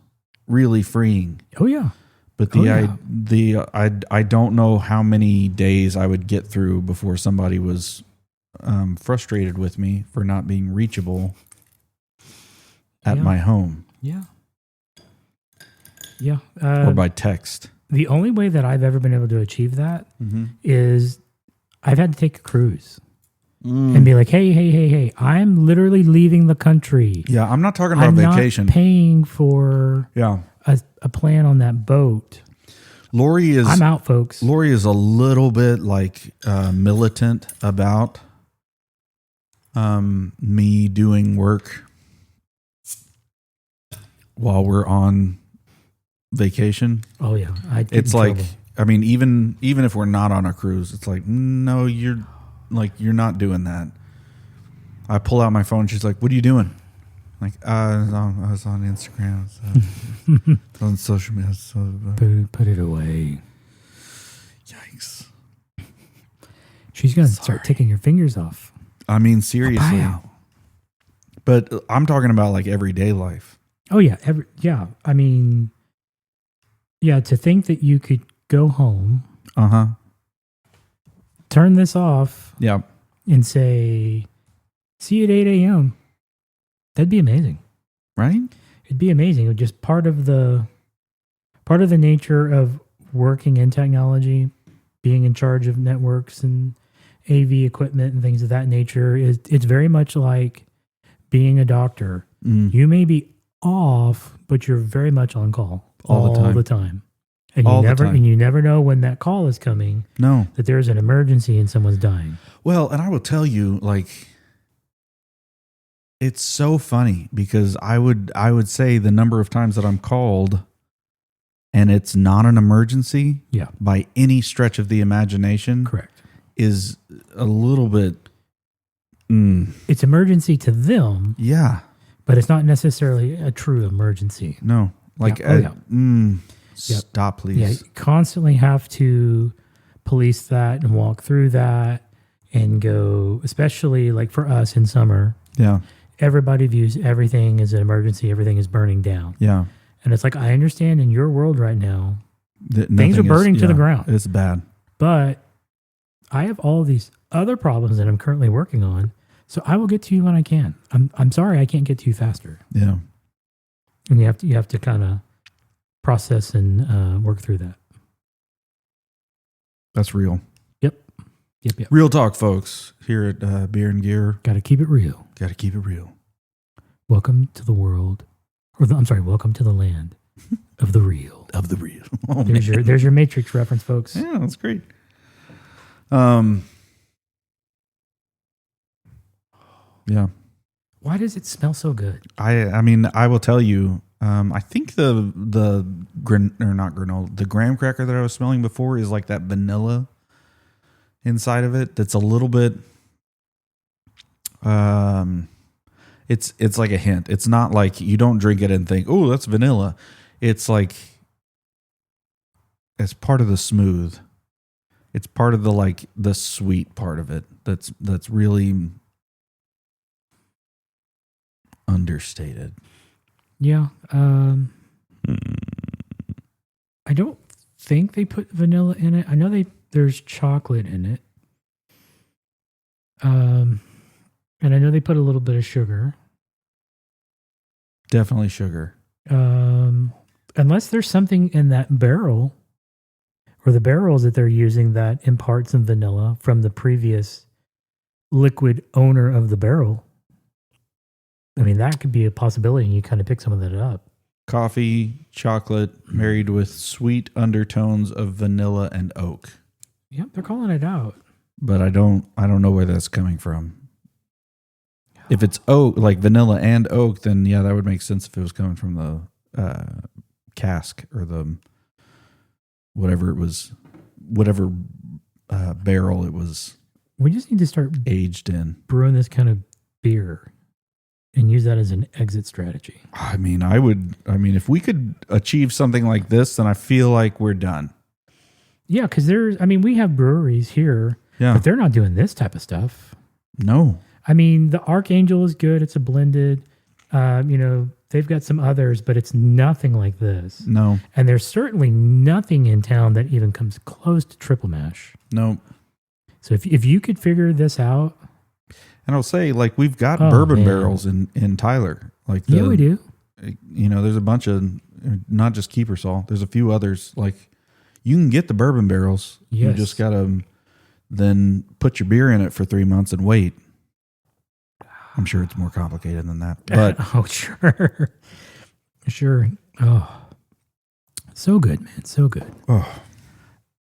[SPEAKER 1] really freeing.
[SPEAKER 2] Oh yeah.
[SPEAKER 1] But I don't know how many days I would get through before somebody was frustrated with me for not being reachable at my home.
[SPEAKER 2] Yeah. Yeah.
[SPEAKER 1] Or by text.
[SPEAKER 2] The only way that I've ever been able to achieve that is I've had to take a cruise and be like, hey, I'm literally leaving the country.
[SPEAKER 1] Yeah, I'm not talking about vacation.
[SPEAKER 2] I'm not paying for a plan on that boat. I'm out, folks.
[SPEAKER 1] Lori is a little bit militant about me doing work while we're on vacation.
[SPEAKER 2] Oh yeah,
[SPEAKER 1] it's like trouble. Even if we're not on a cruise, it's like, no, you're not doing that. I pull out my phone. She's like, "What are you doing?" Like, I was on Instagram, so on social media. So,
[SPEAKER 2] put it away.
[SPEAKER 1] Yikes!
[SPEAKER 2] She's gonna start taking your fingers off.
[SPEAKER 1] Seriously. But I'm talking about everyday life.
[SPEAKER 2] Oh yeah, to think that you could go home, turn this off,
[SPEAKER 1] yeah,
[SPEAKER 2] and say, See you at 8 a.m. That'd be amazing.
[SPEAKER 1] Right?
[SPEAKER 2] It'd be amazing. It would just part of the nature of working in technology, being in charge of networks and AV equipment and things of that nature it's very much like being a doctor. You may be off, but you're very much on call all the time. And you never know when that call is coming.
[SPEAKER 1] No.
[SPEAKER 2] That there's an emergency and someone's dying.
[SPEAKER 1] Well, and I will tell you, like, it's so funny because I would say the number of times that I'm called and it's not an emergency by any stretch of the imagination.
[SPEAKER 2] Correct.
[SPEAKER 1] Is a little bit.
[SPEAKER 2] It's emergency to them.
[SPEAKER 1] Yeah.
[SPEAKER 2] But it's not necessarily a true emergency.
[SPEAKER 1] No. Like, stop, please.
[SPEAKER 2] Yeah, you constantly have to police that and walk through that and go, especially like for us in summer.
[SPEAKER 1] Yeah.
[SPEAKER 2] Everybody views everything as an emergency. Everything is burning down.
[SPEAKER 1] Yeah.
[SPEAKER 2] And it's like, I understand in your world right now, things are burning to the ground.
[SPEAKER 1] It's bad.
[SPEAKER 2] But I have all these other problems that I'm currently working on. So I will get to you when I can. I'm sorry I can't get to you faster.
[SPEAKER 1] Yeah.
[SPEAKER 2] And you have to kind of process and work through that.
[SPEAKER 1] That's real.
[SPEAKER 2] Yep.
[SPEAKER 1] Real talk, folks. Here at Beer and Gear.
[SPEAKER 2] Got to keep it real.
[SPEAKER 1] Got to keep it real.
[SPEAKER 2] Welcome to the world, welcome to the land of the real.
[SPEAKER 1] Of the real. Oh,
[SPEAKER 2] there's your Matrix reference, folks.
[SPEAKER 1] Yeah, that's great. Yeah.
[SPEAKER 2] Why does it smell so good?
[SPEAKER 1] I mean, I will tell you. I think the graham cracker that I was smelling before is like that vanilla inside of it. That's a little bit. It's like a hint. It's not like you don't drink it and think, oh, that's vanilla. It's like it's part of the smooth. It's part of the sweet part of it. That's really understated.
[SPEAKER 2] Yeah. I don't think they put vanilla in it. I know there's chocolate in it. And I know they put a little bit of sugar.
[SPEAKER 1] Definitely sugar.
[SPEAKER 2] Unless there's something in that barrel or the barrels that they're using that imparts some vanilla from the previous liquid owner of the barrel. I mean, that could be a possibility, and you kind of pick some of that up.
[SPEAKER 1] Coffee, chocolate, married with sweet undertones of vanilla and oak.
[SPEAKER 2] Yep, they're calling it out.
[SPEAKER 1] But I don't know where that's coming from. If it's oak, like vanilla and oak, then yeah, that would make sense if it was coming from the cask or the whatever barrel it was.
[SPEAKER 2] We just need to start
[SPEAKER 1] aged in
[SPEAKER 2] brewing this kind of beer and use that as an exit strategy.
[SPEAKER 1] I mean, if we could achieve something like this, then I feel like we're done.
[SPEAKER 2] Yeah, because we have breweries here, but they're not doing this type of stuff.
[SPEAKER 1] No.
[SPEAKER 2] I mean, the Archangel is good. It's a blended. They've got some others, but it's nothing like this.
[SPEAKER 1] No.
[SPEAKER 2] And there's certainly nothing in town that even comes close to triple mash.
[SPEAKER 1] No.
[SPEAKER 2] So if you could figure this out.
[SPEAKER 1] And I'll say, like, we've got bourbon barrels in Tyler. Like,
[SPEAKER 2] yeah, we do.
[SPEAKER 1] There's a bunch of, not just Keepersall. There's a few others. Like, you can get the bourbon barrels. Yes. You just got to then put your beer in it for 3 months and wait. I'm sure it's more complicated than that. But
[SPEAKER 2] oh, sure. Sure. Oh, so good, man. So good.
[SPEAKER 1] Oh.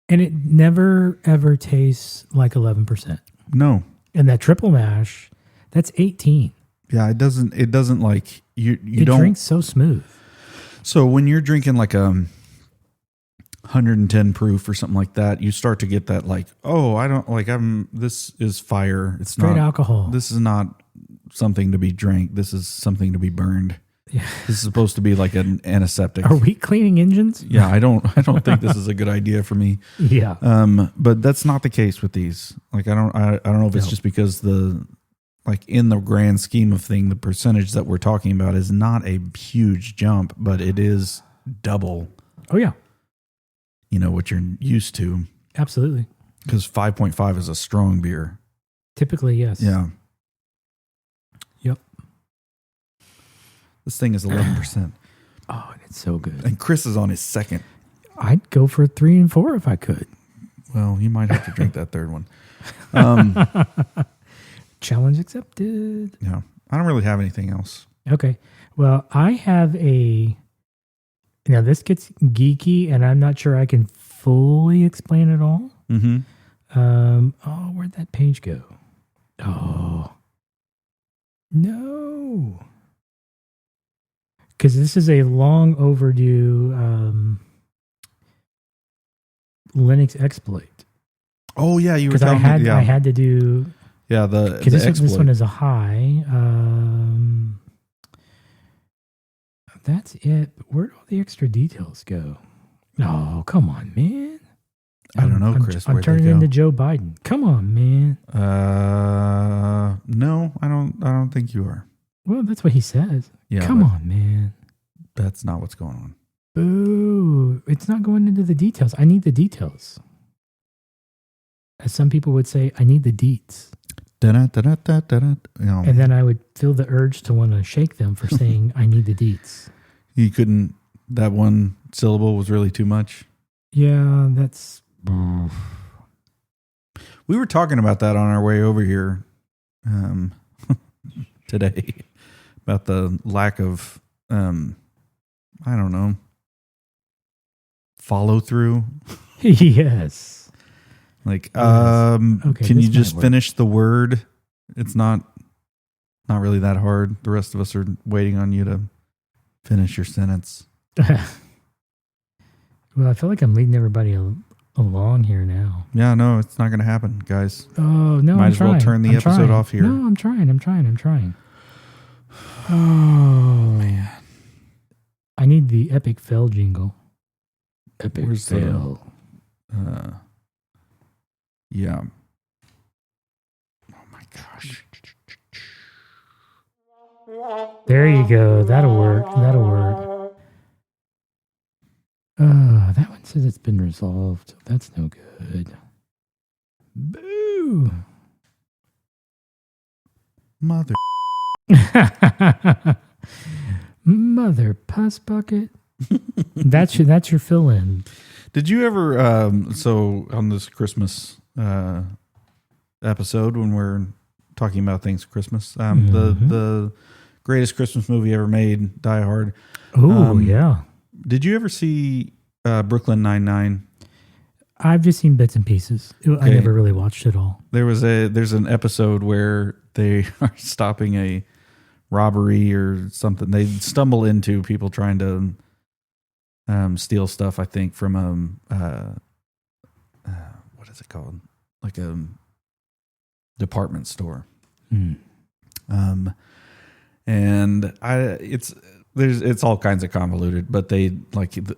[SPEAKER 2] And it never, ever tastes like 11%.
[SPEAKER 1] No.
[SPEAKER 2] And that triple mash, that's 18.
[SPEAKER 1] Yeah, it doesn't like you
[SPEAKER 2] it
[SPEAKER 1] don't. It
[SPEAKER 2] drinks so smooth.
[SPEAKER 1] So when you're drinking like a 110 proof or something like that, you start to get that like, oh, this is fire. It's
[SPEAKER 2] straight
[SPEAKER 1] not
[SPEAKER 2] alcohol.
[SPEAKER 1] This is not something to be drank. This is something to be burned. Yeah. This is supposed to be like an antiseptic.
[SPEAKER 2] Are we cleaning engines?
[SPEAKER 1] Yeah, I don't think this is a good idea for me.
[SPEAKER 2] Yeah.
[SPEAKER 1] But that's not the case with these. Like I don't know if it's just because in the grand scheme of thing, the percentage that we're talking about is not a huge jump, but it is double.
[SPEAKER 2] Oh yeah.
[SPEAKER 1] What you're used to.
[SPEAKER 2] Absolutely.
[SPEAKER 1] Because 5.5 is a strong beer.
[SPEAKER 2] Typically, yes.
[SPEAKER 1] Yeah. This thing is 11%.
[SPEAKER 2] Oh, and it's so good.
[SPEAKER 1] And Kris is on his second.
[SPEAKER 2] I'd go for 3 and 4 if I could.
[SPEAKER 1] Well, you might have to drink that third one.
[SPEAKER 2] Challenge accepted.
[SPEAKER 1] Yeah. I don't really have anything else.
[SPEAKER 2] Okay. Well, I have now this gets geeky and I'm not sure I can fully explain it all.
[SPEAKER 1] Mm-hmm.
[SPEAKER 2] Where'd that page go? Oh, no. Because this is a long overdue Linux exploit.
[SPEAKER 1] Oh, yeah. You were telling me.
[SPEAKER 2] I had to do.
[SPEAKER 1] Yeah,
[SPEAKER 2] because this one is a high. That's it. Where'd all the extra details go? Oh, come on, man.
[SPEAKER 1] I don't know, Kris.
[SPEAKER 2] I'm turning into Joe Biden. Come on, man.
[SPEAKER 1] No, I don't think you are.
[SPEAKER 2] Well, that's what he says.
[SPEAKER 1] Yeah,
[SPEAKER 2] come on, man.
[SPEAKER 1] That's not what's going on.
[SPEAKER 2] Boo. It's not going into the details. I need the details. As some people would say, I need the deets. And then I would feel the urge to want to shake them for saying, I need the deets.
[SPEAKER 1] You couldn't, that one syllable was really too much.
[SPEAKER 2] Yeah, that's.
[SPEAKER 1] We were talking about that on our way over here today, about the lack of, I don't know, follow through.
[SPEAKER 2] Yes.
[SPEAKER 1] Like,
[SPEAKER 2] okay,
[SPEAKER 1] can you just finish the word? It's not really that hard. The rest of us are waiting on you to finish your sentence.
[SPEAKER 2] Well, I feel like I'm leading everybody along here now.
[SPEAKER 1] Yeah, no, it's not going to happen, guys.
[SPEAKER 2] Oh, no,
[SPEAKER 1] Might as well turn the episode off here.
[SPEAKER 2] No, I'm trying. Oh, man. I need the epic fail jingle. Epic fail.
[SPEAKER 1] Yeah. Oh, my gosh.
[SPEAKER 2] There you go. That'll work. That one says it's been resolved. That's no good. Boo.
[SPEAKER 1] Mother
[SPEAKER 2] puss bucket. That's your fill in.
[SPEAKER 1] Did you ever so on this Christmas episode when we're talking about things Christmas, the greatest Christmas movie ever made, Die Hard.
[SPEAKER 2] Oh, yeah.
[SPEAKER 1] Did you ever see Brooklyn Nine-Nine?
[SPEAKER 2] I've just seen bits and pieces. I never really watched it all.
[SPEAKER 1] There's an episode where they are stopping a robbery or something. They stumble into people trying to steal stuff, I think, from what is it called? Like a department store. And it's all kinds of convoluted, but they the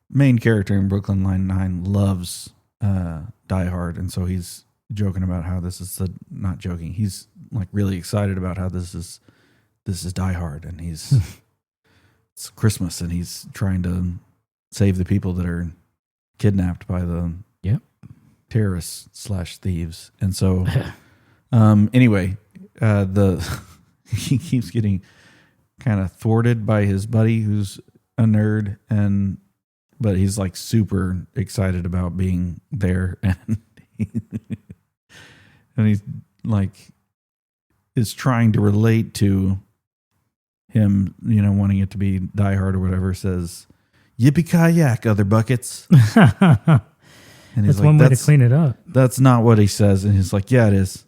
[SPEAKER 1] main character in Brooklyn Nine-Nine loves Die Hard, and so he's joking about how this is not joking. He's like really excited about how this is Die Hard, and it's Christmas, and he's trying to save the people that are kidnapped by the terrorists / thieves, and so anyway, he keeps getting kind of thwarted by his buddy who's a nerd, but he's like super excited about being there, and he's like is trying to relate to him, wanting it to be Die Hard or whatever. Says yippee-ki-yak, other buckets. And
[SPEAKER 2] that's one way to clean it up.
[SPEAKER 1] That's not what he says, and he's like, yeah, it is.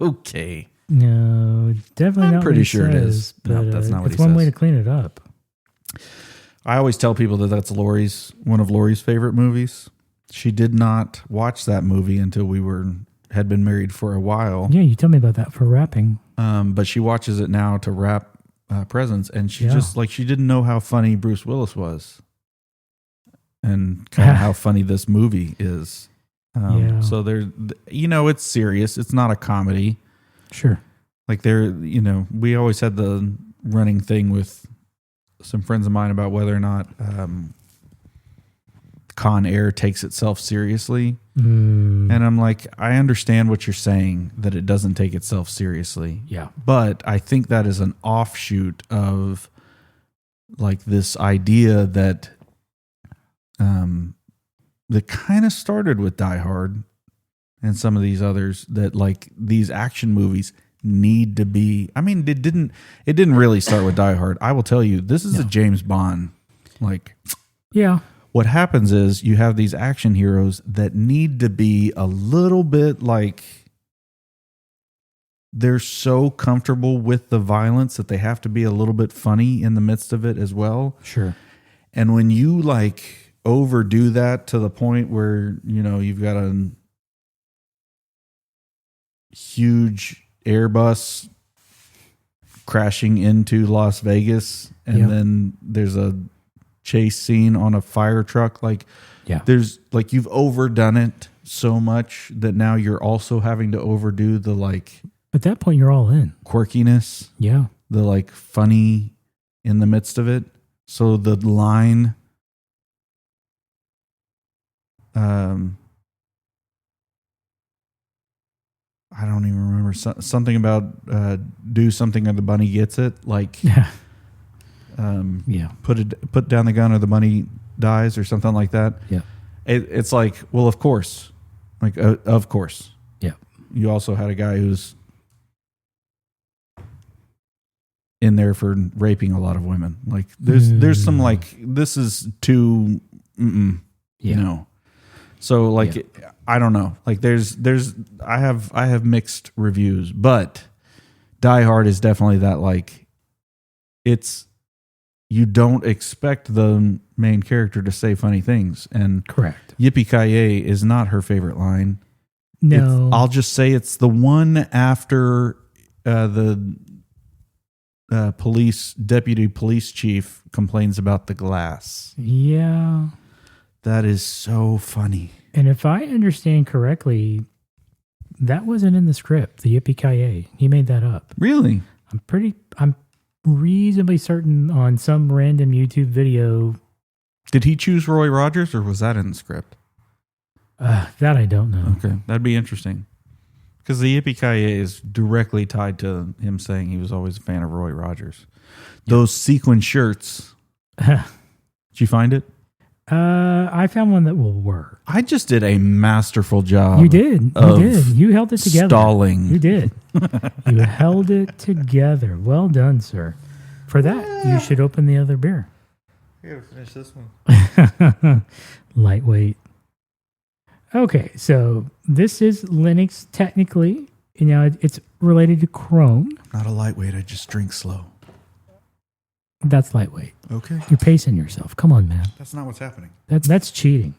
[SPEAKER 1] Okay.
[SPEAKER 2] No, definitely not.
[SPEAKER 1] I'm pretty
[SPEAKER 2] what
[SPEAKER 1] sure
[SPEAKER 2] says,
[SPEAKER 1] it is. No, that's not what he says.
[SPEAKER 2] It's one way to clean it up.
[SPEAKER 1] I always tell people that's one of Lori's favorite movies. She did not watch that movie until we had been married for a while.
[SPEAKER 2] Yeah, you tell me about that for wrapping.
[SPEAKER 1] But she watches it now to wrap presents, and she just she didn't know how funny Bruce Willis was, and kind of how funny this movie is. So it's serious. It's not a comedy.
[SPEAKER 2] Sure.
[SPEAKER 1] Like we always had the running thing with some friends of mine about whether or not Con Air takes itself seriously. And I'm like, I understand what you're saying, that it doesn't take itself seriously.
[SPEAKER 2] Yeah.
[SPEAKER 1] But I think that is an offshoot of like this idea that that kind of started with Die Hard and some of these others, that like these action movies need to be. I mean, it didn't really start with Die Hard. I will tell you, this is a James Bond. Like,
[SPEAKER 2] yeah.
[SPEAKER 1] What happens is you have these action heroes that need to be a little bit like, they're so comfortable with the violence that they have to be a little bit funny in the midst of it as well.
[SPEAKER 2] Sure.
[SPEAKER 1] And when you like overdo that to the point where, you know, you've got a huge Airbus crashing into Las Vegas, and then there's a chase scene on a fire truck, like there's like, you've overdone it so much that now you're also having to overdo the like,
[SPEAKER 2] at that point you're all in
[SPEAKER 1] quirkiness, the like funny in the midst of it. So the line I don't even remember, something about do something or the bunny gets it, like put down the gun or the bunny dies, or something like that. It's like, well, of course, like of course. You also had a guy who's in there for raping a lot of women. Like there's some like, this is too you know. So like I don't know. Like there's I have mixed reviews, but Die Hard is definitely that, like, it's, you don't expect the main character to say funny things, and
[SPEAKER 2] correct.
[SPEAKER 1] Yippee-ki-yay is not her favorite line.
[SPEAKER 2] No.
[SPEAKER 1] I'll just say it's the one after the deputy police chief complains about the glass.
[SPEAKER 2] Yeah.
[SPEAKER 1] That is so funny.
[SPEAKER 2] And if I understand correctly, that wasn't in the script, the Yippee-ki-yay. He made that up.
[SPEAKER 1] Really?
[SPEAKER 2] I'm reasonably certain on some random YouTube video.
[SPEAKER 1] Did he choose Roy Rogers, or was that in the script?
[SPEAKER 2] That I don't know.
[SPEAKER 1] Okay, that'd be interesting. Because the Yippee-ki-yay is directly tied to him saying he was always a fan of Roy Rogers. Those sequin shirts. Did you find it?
[SPEAKER 2] I found one that will work.
[SPEAKER 1] I just did a masterful job.
[SPEAKER 2] You did. You did. You held it together.
[SPEAKER 1] Stalling.
[SPEAKER 2] You did. You held it together. Well done, sir. For that, you should open the other beer.
[SPEAKER 3] I gotta finish this one.
[SPEAKER 2] Lightweight. Okay, so this is Linux technically. You know, it's related to Chrome.
[SPEAKER 1] Not a lightweight. I just drink slow.
[SPEAKER 2] That's lightweight.
[SPEAKER 1] Okay.
[SPEAKER 2] You're pacing yourself. Come on, man.
[SPEAKER 1] That's not what's happening.
[SPEAKER 2] That's cheating.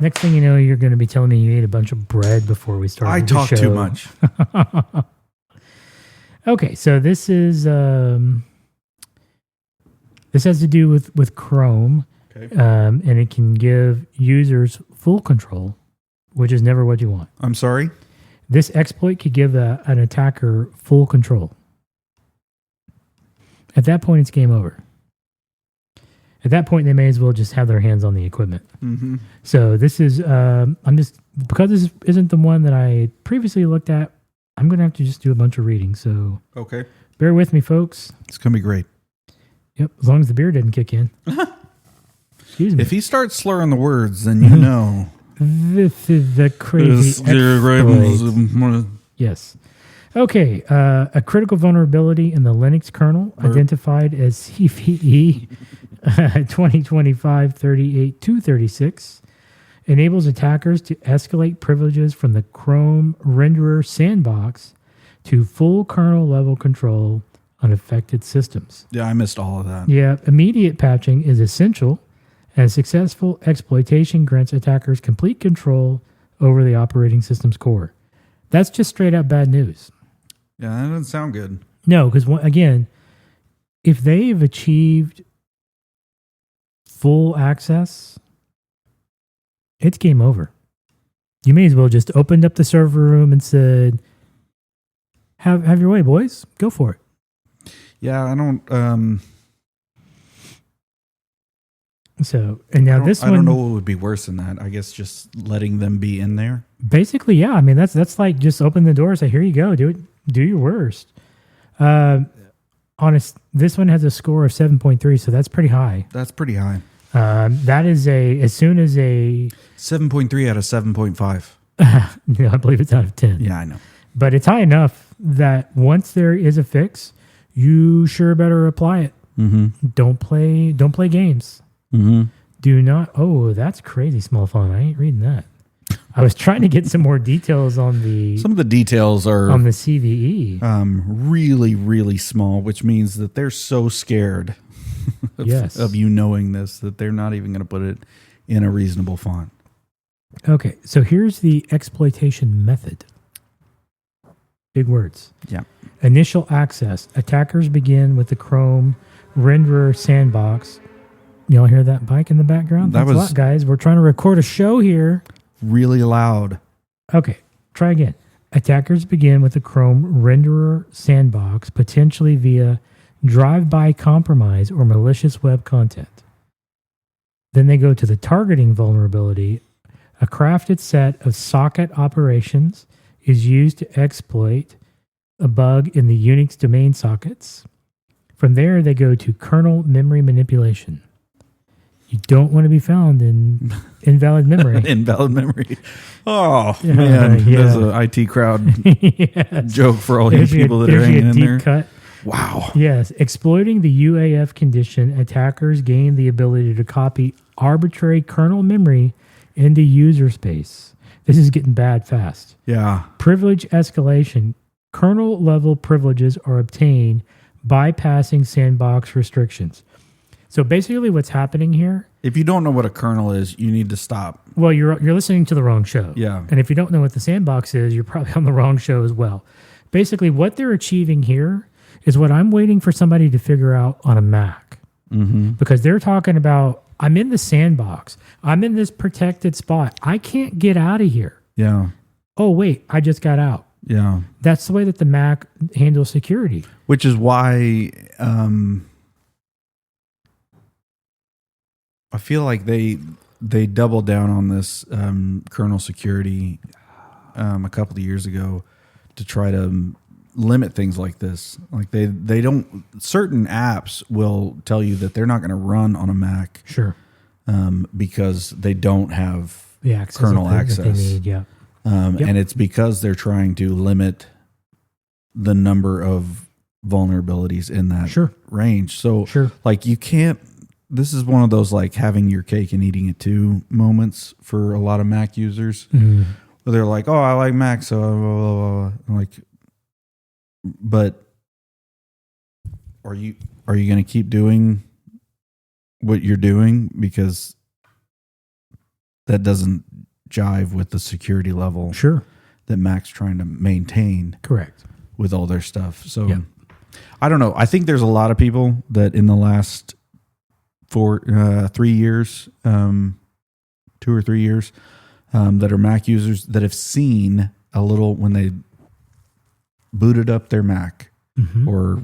[SPEAKER 2] Next thing you know, you're going to be telling me you ate a bunch of bread before we started.
[SPEAKER 1] I talk too much.
[SPEAKER 2] Okay, so this is this has to do with Chrome, and it can give users full control, which is never what you want.
[SPEAKER 1] I'm sorry?
[SPEAKER 2] This exploit could give an attacker full control. At that point, it's game over. At that point, they may as well just have their hands on the equipment.
[SPEAKER 1] Mm-hmm.
[SPEAKER 2] So this is, because this isn't the one that I previously looked at, I'm going to have to just do a bunch of reading. So
[SPEAKER 1] okay,
[SPEAKER 2] bear with me, folks.
[SPEAKER 1] It's going to be great.
[SPEAKER 2] Yep, as long as the beer didn't kick in. Excuse me.
[SPEAKER 1] If he starts slurring the words, then you know.
[SPEAKER 2] This is the crazy exploit. Yes. Okay, a critical vulnerability in the Linux kernel identified as CVE 2025-38-236 enables attackers to escalate privileges from the Chrome renderer sandbox to full kernel level control on affected systems.
[SPEAKER 1] Yeah, I missed all of that.
[SPEAKER 2] Yeah, immediate patching is essential, as successful exploitation grants attackers complete control over the operating system's core. That's just straight up bad news.
[SPEAKER 1] Yeah, that doesn't sound good.
[SPEAKER 2] No, because again, if they've achieved full access, it's game over. You may as well just opened up the server room and said, "Have your way, boys. Go for it."
[SPEAKER 1] Yeah, I don't.
[SPEAKER 2] So, and now this one,
[SPEAKER 1] I don't know what would be worse than that. I guess just letting them be in there.
[SPEAKER 2] basically, yeah. I mean, that's like just open the door, say, here you go, do your worst. This one has a score of 7.3, so that's pretty high.
[SPEAKER 1] That's pretty high.
[SPEAKER 2] That is as soon as
[SPEAKER 1] 7.3 out of 7.5.
[SPEAKER 2] I believe it's out of 10.
[SPEAKER 1] Yeah, I know.
[SPEAKER 2] But it's high enough that once there is a fix, you sure better apply it.
[SPEAKER 1] Mm-hmm.
[SPEAKER 2] Don't play games.
[SPEAKER 1] Mm-hmm.
[SPEAKER 2] Do not. Oh, that's crazy small font. I ain't reading that. I was trying to get some more details on the.
[SPEAKER 1] Some of the details are
[SPEAKER 2] on the CVE.
[SPEAKER 1] Really, really small, which means that they're so scared of you knowing this that they're not even going to put it in a reasonable font.
[SPEAKER 2] Okay, so here's the exploitation method. Big words.
[SPEAKER 1] Yeah.
[SPEAKER 2] Initial access. Attackers begin with the Chrome renderer sandbox. Y'all hear that bike in the background? Thanks a lot, guys. We're trying to record a show here.
[SPEAKER 1] Really loud.
[SPEAKER 2] Okay, try again. Attackers begin with the Chrome renderer sandbox, potentially via drive-by compromise or malicious web content. Then they go to the targeting vulnerability. A crafted set of socket operations is used to exploit a bug in the Unix domain sockets. From there, they go to kernel memory manipulation. You don't want to be found in invalid memory.
[SPEAKER 1] Invalid memory. Oh, man. There's an IT crowd joke for all you people that are hanging in there.
[SPEAKER 2] Cut.
[SPEAKER 1] Wow.
[SPEAKER 2] Yes. Exploiting the UAF condition, attackers gain the ability to copy arbitrary kernel memory into user space. This is getting bad fast.
[SPEAKER 1] Yeah.
[SPEAKER 2] Privilege escalation. Kernel level privileges are obtained bypassing sandbox restrictions. So basically what's happening here.
[SPEAKER 1] If you don't know what a kernel is, you need to stop.
[SPEAKER 2] Well, you're listening to the wrong show.
[SPEAKER 1] Yeah.
[SPEAKER 2] And if you don't know what the sandbox is, you're probably on the wrong show as well. Basically, what they're achieving here is what I'm waiting for somebody to figure out on a Mac.
[SPEAKER 1] Mm-hmm.
[SPEAKER 2] Because they're talking about, I'm in the sandbox. I'm in this protected spot. I can't get out of here.
[SPEAKER 1] Yeah.
[SPEAKER 2] Oh, wait, I just got out.
[SPEAKER 1] Yeah.
[SPEAKER 2] That's the way that the Mac handles security.
[SPEAKER 1] Which is why I feel like they doubled down on this kernel security a couple of years ago to try to limit things like this. Like they don't, certain apps will tell you that they're not going to run on a Mac.
[SPEAKER 2] Sure.
[SPEAKER 1] Because they don't have
[SPEAKER 2] the access
[SPEAKER 1] kernel access.
[SPEAKER 2] That they need, yeah.
[SPEAKER 1] And it's because they're trying to limit the number of vulnerabilities in that range. So like you can't, this is one of those like having your cake and eating it too moments for a lot of Mac users.
[SPEAKER 2] Mm.
[SPEAKER 1] Where they're like, oh, I like Mac, so blah, blah, blah. Like, but are you going to keep doing what you're doing? Because that doesn't jive with the security level that Mac's trying to maintain.
[SPEAKER 2] Correct.
[SPEAKER 1] With all their stuff. So I don't know. I think there's a lot of people that in the last 3 years, 2 or 3 years, that are Mac users that have seen a little when they booted up their Mac or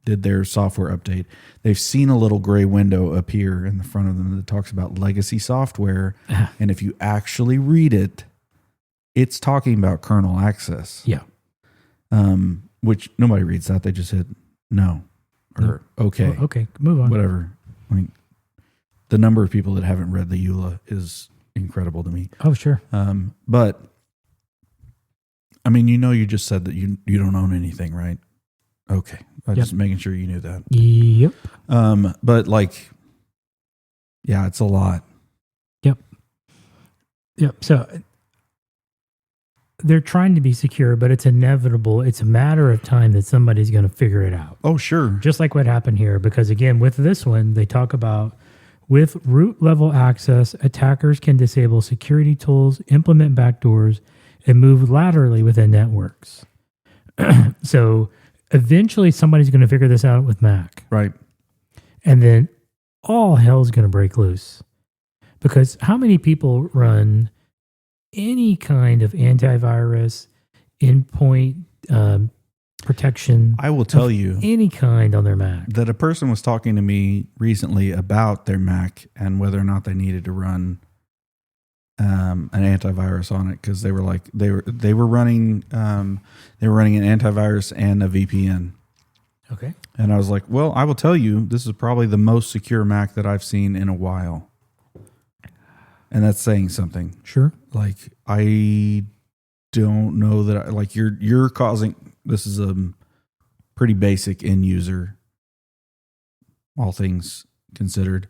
[SPEAKER 1] did their software update. They've seen a little gray window appear in the front of them that talks about legacy software, and if you actually read it, it's talking about kernel access.
[SPEAKER 2] Yeah.
[SPEAKER 1] Which nobody reads that. They just hit no or okay.
[SPEAKER 2] Well, okay, move on.
[SPEAKER 1] Whatever. Like the number of people that haven't read the EULA is incredible to me.
[SPEAKER 2] Oh, sure.
[SPEAKER 1] But I mean, you just said that you don't own anything, right? Okay. I'm just making sure you knew that.
[SPEAKER 2] Yep.
[SPEAKER 1] But like, yeah, it's a lot.
[SPEAKER 2] Yep. So they're trying to be secure, but it's inevitable. It's a matter of time that somebody's going to figure it out.
[SPEAKER 1] Oh, sure.
[SPEAKER 2] Just like what happened here. Because again, with this one, they talk about with root level access, attackers can disable security tools, implement backdoors, and move laterally within networks. So eventually somebody's going to figure this out with Mac.
[SPEAKER 1] Right.
[SPEAKER 2] And then all hell's going to break loose. Because how many people run any kind of antivirus, endpoint protection.
[SPEAKER 1] I will tell you
[SPEAKER 2] any kind on their Mac.
[SPEAKER 1] that a person was talking to me recently about their Mac and whether or not they needed to run an antivirus on it, because they were like they were running an antivirus and a VPN.
[SPEAKER 2] Okay.
[SPEAKER 1] And I was like, well, I will tell you, this is probably the most secure Mac that I've seen in a while. And that's saying something.
[SPEAKER 2] Sure.
[SPEAKER 1] Like, I don't know that you're causing, this is a pretty basic end user, all things considered.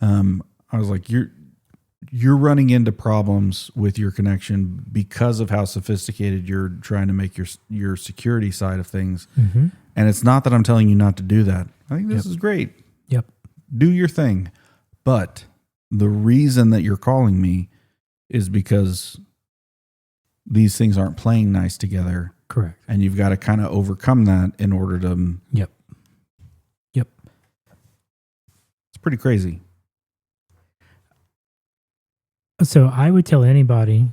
[SPEAKER 1] I was like, you're running into problems with your connection because of how sophisticated you're trying to make your security side of things.
[SPEAKER 2] Mm-hmm.
[SPEAKER 1] And it's not that I'm telling you not to do that. I think this is great.
[SPEAKER 2] Yep.
[SPEAKER 1] Do your thing. But the reason that you're calling me is because these things aren't playing nice together.
[SPEAKER 2] Correct.
[SPEAKER 1] And you've got to kind of overcome that in order to...
[SPEAKER 2] Yep.
[SPEAKER 1] It's pretty crazy.
[SPEAKER 2] So I would tell anybody,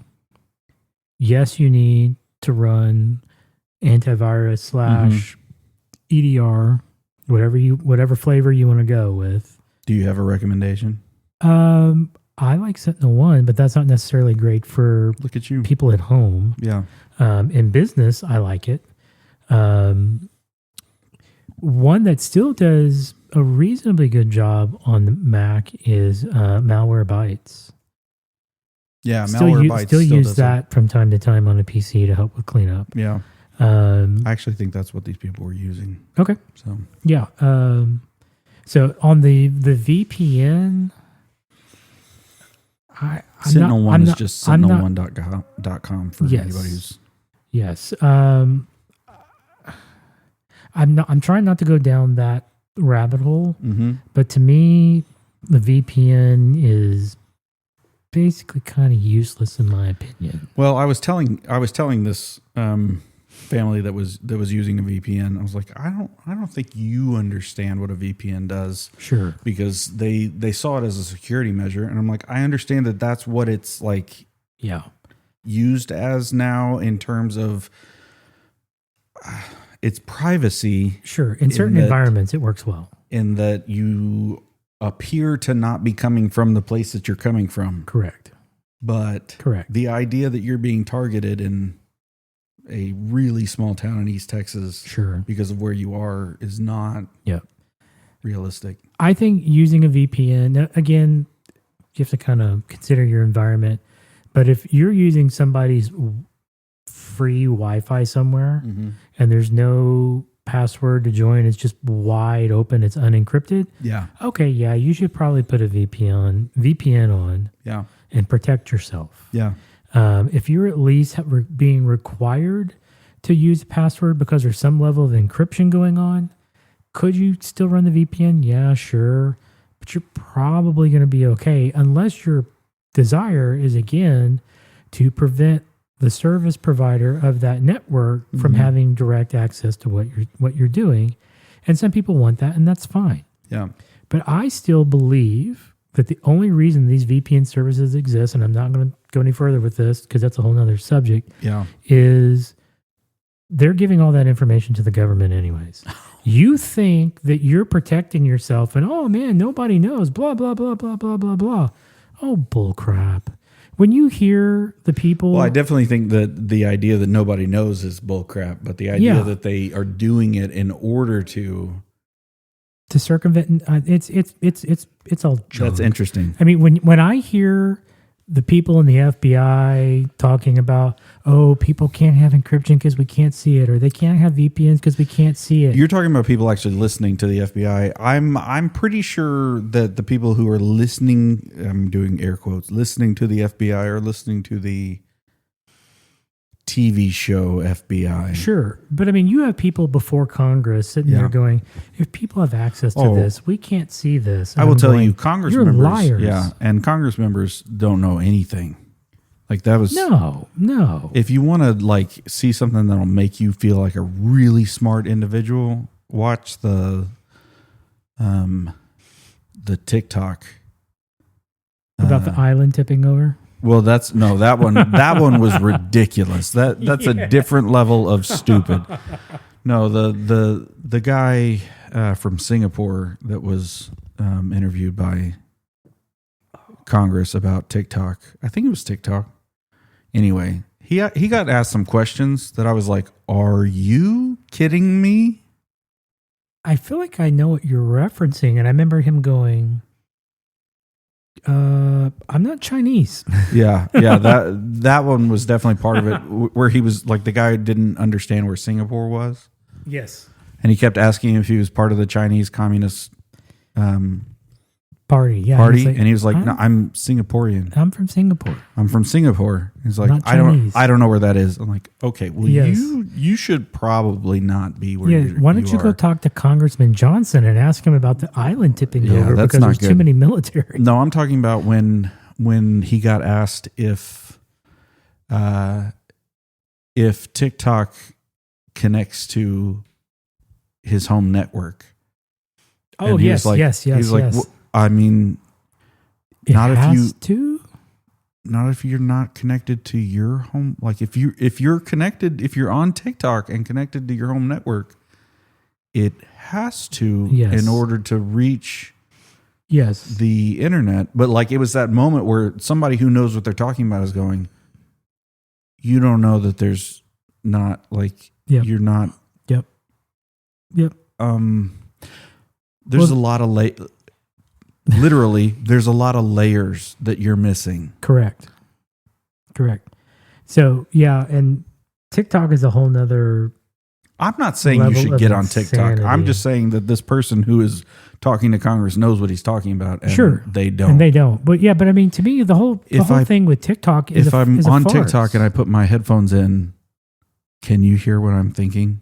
[SPEAKER 2] yes, you need to run antivirus / EDR, whatever flavor you want to go with.
[SPEAKER 1] Do you have a recommendation?
[SPEAKER 2] I like Sentinel-1, but that's not necessarily great for
[SPEAKER 1] Look at you.
[SPEAKER 2] people at home.
[SPEAKER 1] Yeah.
[SPEAKER 2] In business, I like it. One that still does a reasonably good job on the Mac is Malwarebytes.
[SPEAKER 1] Yeah, Malwarebytes
[SPEAKER 2] still use
[SPEAKER 1] does
[SPEAKER 2] that from time to time on a PC to help with cleanup.
[SPEAKER 1] Yeah. I actually think that's what these people were using.
[SPEAKER 2] Okay.
[SPEAKER 1] So
[SPEAKER 2] yeah. So on the VPN,
[SPEAKER 1] Sentinel-1 is just sentinel1.com for
[SPEAKER 2] yes.
[SPEAKER 1] anybody who's...
[SPEAKER 2] Yes. I'm trying not to go down that rabbit hole, but to me, the VPN is basically kind of useless in my opinion.
[SPEAKER 1] Well, I was telling this family that was using a VPN. I was like, I don't think you understand what a VPN does.
[SPEAKER 2] Sure.
[SPEAKER 1] Because they saw it as a security measure, and I'm like, I understand that that's what it's like.
[SPEAKER 2] Yeah.
[SPEAKER 1] Used as now in terms of its privacy.
[SPEAKER 2] Sure. In certain environments, it works well.
[SPEAKER 1] In that you appear to not be coming from the place that you're coming from.
[SPEAKER 2] Correct.
[SPEAKER 1] But the idea that you're being targeted in a really small town in East Texas,
[SPEAKER 2] sure,
[SPEAKER 1] because of where you are, is not realistic.
[SPEAKER 2] I think using a VPN, again, you have to kind of consider your environment. But if you're using somebody's free Wi-Fi somewhere and there's no password to join, it's just wide open, it's unencrypted. Yeah. Okay, yeah, you should probably put a VPN on. Yeah. And protect yourself. Yeah. If you're at least being required to use a password because there's some level of encryption going on, could you still run the VPN? Yeah, sure. But you're probably going to be okay unless your desire is, again, to prevent the service provider of that network from having direct access to what you're doing. And some people want that, and that's fine. Yeah. But I still believe that the only reason these VPN services exist, and I'm not going to go any further with this because that's a whole nother subject, is they're giving all that information to the government anyways. You think that you're protecting yourself and, oh man, nobody knows, blah, blah, blah, blah, blah, blah, blah. Oh, bull crap. When you hear the people...
[SPEAKER 1] Well, I definitely think that the idea that nobody knows is bull crap, but the idea that they are doing it in order to
[SPEAKER 2] circumvent, it's all junk.
[SPEAKER 1] That's interesting.
[SPEAKER 2] I mean, when I hear the people in the FBI talking about, oh, people can't have encryption because we can't see it, or they can't have VPNs because we can't see it.
[SPEAKER 1] You're talking about people actually listening to the FBI. I'm pretty sure that the people who are listening, I'm doing air quotes, listening to the FBI are listening to the TV show FBI.
[SPEAKER 2] Sure. But I mean, you have people before Congress sitting there going, if people have access to this, we can't see this. And
[SPEAKER 1] I will tell you, Congress
[SPEAKER 2] you're
[SPEAKER 1] members,
[SPEAKER 2] liars.
[SPEAKER 1] yeah, and Congress members don't know anything. Like that was
[SPEAKER 2] no.
[SPEAKER 1] If you want to like see something that'll make you feel like a really smart individual, watch the TikTok
[SPEAKER 2] about the island tipping over.
[SPEAKER 1] Well, that one was ridiculous. That's a different level of stupid. No, the guy from Singapore that was interviewed by Congress about TikTok. I think it was TikTok. Anyway, he got asked some questions that I was like, "Are you kidding me?"
[SPEAKER 2] I feel like I know what you're referencing, and I remember him going, "I'm not Chinese."
[SPEAKER 1] Yeah, that one was definitely part of it, where he was like, the guy didn't understand where Singapore was.
[SPEAKER 2] Yes.
[SPEAKER 1] And he kept asking if he was part of the Chinese Communist
[SPEAKER 2] Party. Yeah.
[SPEAKER 1] Party, and he was like, "No, I'm Singaporean.
[SPEAKER 2] I'm from Singapore.
[SPEAKER 1] I'm from Singapore." He's like,
[SPEAKER 2] Not
[SPEAKER 1] I don't
[SPEAKER 2] Chinese.
[SPEAKER 1] know where that is." I'm like, "Okay, well,
[SPEAKER 2] Yes.
[SPEAKER 1] you should probably not be where
[SPEAKER 2] Yeah.
[SPEAKER 1] you
[SPEAKER 2] Why don't you go
[SPEAKER 1] are."
[SPEAKER 2] talk to Congressman Johnson and ask him about the island tipping
[SPEAKER 1] Yeah,
[SPEAKER 2] over
[SPEAKER 1] that's
[SPEAKER 2] because
[SPEAKER 1] not
[SPEAKER 2] there's too
[SPEAKER 1] good.
[SPEAKER 2] many military?
[SPEAKER 1] No, I'm talking about when he got asked if TikTok connects to his home network.
[SPEAKER 2] Oh,
[SPEAKER 1] And he
[SPEAKER 2] yes,
[SPEAKER 1] was like,
[SPEAKER 2] yes.
[SPEAKER 1] He's like,
[SPEAKER 2] yes.
[SPEAKER 1] I mean,
[SPEAKER 2] It
[SPEAKER 1] not if
[SPEAKER 2] has
[SPEAKER 1] you-
[SPEAKER 2] to.
[SPEAKER 1] not if you're not connected to your home. Like if you're connected, if you're on TikTok and connected to your home network, it has to
[SPEAKER 2] Yes.
[SPEAKER 1] in order to reach
[SPEAKER 2] Yes.
[SPEAKER 1] the internet. But like, it was that moment where somebody who knows what they're talking about is going, "You don't know that there's not like
[SPEAKER 2] Yep.
[SPEAKER 1] you're not."
[SPEAKER 2] Yep. Yep.
[SPEAKER 1] There's
[SPEAKER 2] Well-
[SPEAKER 1] a lot of literally, there's a lot of layers that you're missing.
[SPEAKER 2] Correct. So yeah, and TikTok is a whole nother.
[SPEAKER 1] I'm not saying you
[SPEAKER 2] Level
[SPEAKER 1] should
[SPEAKER 2] of
[SPEAKER 1] get on TikTok. I'm
[SPEAKER 2] insanity.
[SPEAKER 1] just saying that this person who is talking to Congress knows what he's talking about, and
[SPEAKER 2] Sure.
[SPEAKER 1] they don't.
[SPEAKER 2] And they don't. But yeah, but I mean, to me, the whole thing with TikTok is
[SPEAKER 1] If
[SPEAKER 2] a,
[SPEAKER 1] I'm
[SPEAKER 2] is a
[SPEAKER 1] on
[SPEAKER 2] farce.
[SPEAKER 1] TikTok and I put my headphones in, can you hear what I'm thinking?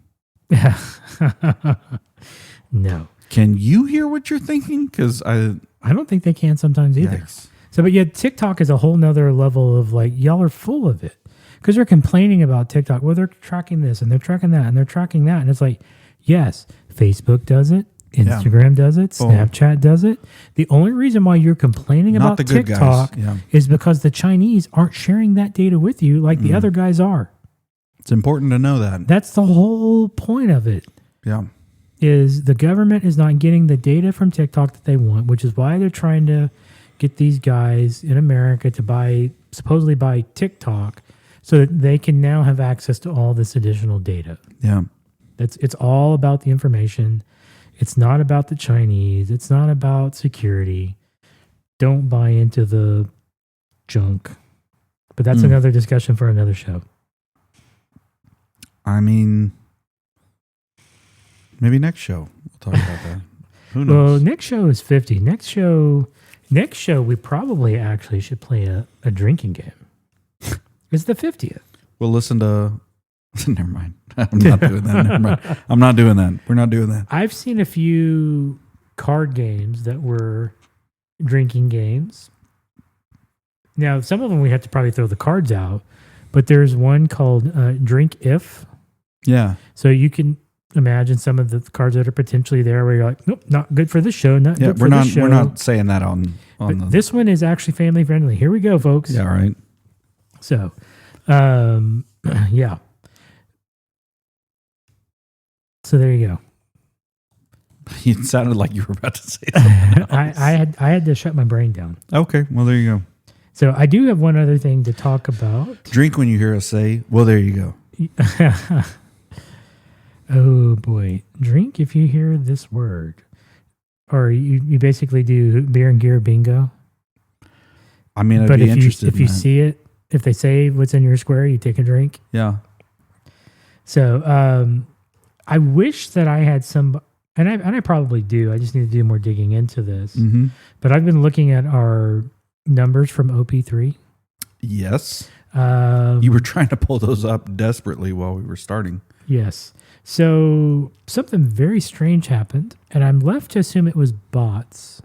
[SPEAKER 2] No,
[SPEAKER 1] Can you hear what you're thinking? Because
[SPEAKER 2] I don't think they can sometimes either.
[SPEAKER 1] yikes.
[SPEAKER 2] So, but yeah, TikTok is a whole nother level of like, y'all are full of it because they're complaining about TikTok. Well, they're tracking this and they're tracking that and they're tracking that. And it's like, yes, Facebook does it. Instagram does it.
[SPEAKER 1] Boom.
[SPEAKER 2] Snapchat does it. The only reason why you're complaining
[SPEAKER 1] Not
[SPEAKER 2] about
[SPEAKER 1] the good
[SPEAKER 2] TikTok
[SPEAKER 1] guys. Yeah.
[SPEAKER 2] is because the Chinese aren't sharing that data with you like the other guys are.
[SPEAKER 1] It's important to know that.
[SPEAKER 2] That's the whole point of it.
[SPEAKER 1] Yeah.
[SPEAKER 2] Is the government is not getting the data from TikTok that they want, which is why they're trying to get these guys in America to supposedly buy TikTok so that they can now have access to all this additional data.
[SPEAKER 1] Yeah.
[SPEAKER 2] It's all about the information. It's not about the Chinese. It's not about security. Don't buy into the junk. But that's another discussion for another show.
[SPEAKER 1] I mean, maybe next show we'll talk about that. Who
[SPEAKER 2] Well,
[SPEAKER 1] knows?
[SPEAKER 2] next show is 50. Next show, we probably actually should play a drinking game. It's the 50th.
[SPEAKER 1] We'll listen to. Never mind. I'm not doing that. Never mind. I'm not doing that. We're not doing that.
[SPEAKER 2] I've seen a few card games that were drinking games. Now, some of them we have to probably throw the cards out, but there's one called Drink If.
[SPEAKER 1] Yeah.
[SPEAKER 2] So you can imagine some of the cards that are potentially there where you're like, nope, not good for this show, not
[SPEAKER 1] Yeah.
[SPEAKER 2] good for
[SPEAKER 1] We're not.
[SPEAKER 2] this show.
[SPEAKER 1] We're not saying that on
[SPEAKER 2] But
[SPEAKER 1] the.
[SPEAKER 2] this one is actually family friendly. Here we go, folks.
[SPEAKER 1] Yeah. Right.
[SPEAKER 2] So, yeah. So there you go.
[SPEAKER 1] It sounded like you were about to say something.
[SPEAKER 2] I had to shut my brain down.
[SPEAKER 1] Okay. Well, there you go.
[SPEAKER 2] So I do have one other thing to talk about.
[SPEAKER 1] Drink when you hear us say, "Well, there you go."
[SPEAKER 2] Oh boy, drink if you hear this word, or you basically do beer and gear bingo.
[SPEAKER 1] I mean, I'd
[SPEAKER 2] But
[SPEAKER 1] be
[SPEAKER 2] if
[SPEAKER 1] interested.
[SPEAKER 2] you see it, if they say what's in your square, you take a drink.
[SPEAKER 1] Yeah.
[SPEAKER 2] So I wish that I had some, and I probably do. I just need to do more digging into this.
[SPEAKER 1] Mm-hmm.
[SPEAKER 2] But I've been looking at our numbers from OP3.
[SPEAKER 1] Yes. You were trying to pull those up desperately while we were starting.
[SPEAKER 2] Yes. So something very strange happened, and I'm left to assume it was bots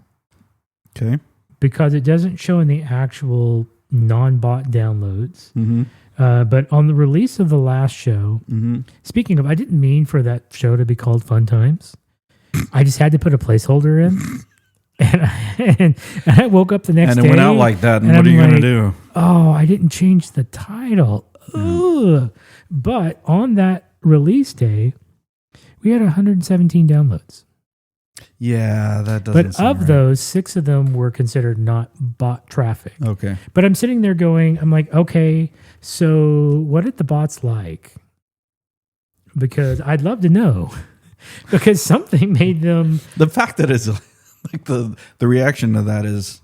[SPEAKER 1] Okay.
[SPEAKER 2] because it doesn't show in the actual non-bot downloads.
[SPEAKER 1] Mm-hmm.
[SPEAKER 2] But on the release of the last show, speaking of, I didn't mean for that show to be called Fun Times. I just had to put a placeholder in. And I woke up the next day.
[SPEAKER 1] And it went out like that. And
[SPEAKER 2] and
[SPEAKER 1] what are
[SPEAKER 2] I'm
[SPEAKER 1] you going
[SPEAKER 2] like,
[SPEAKER 1] to do?
[SPEAKER 2] Oh, I didn't change the title. Ugh. But on that release day, we had 117 downloads.
[SPEAKER 1] Yeah, that doesn't
[SPEAKER 2] But
[SPEAKER 1] seem
[SPEAKER 2] of
[SPEAKER 1] right.
[SPEAKER 2] those, 6 of them were considered not bot traffic.
[SPEAKER 1] Okay.
[SPEAKER 2] But I'm sitting there going, I'm like, okay, so what did the bots like? Because I'd love to know. Because something made them.
[SPEAKER 1] The fact that it's like the reaction to that is,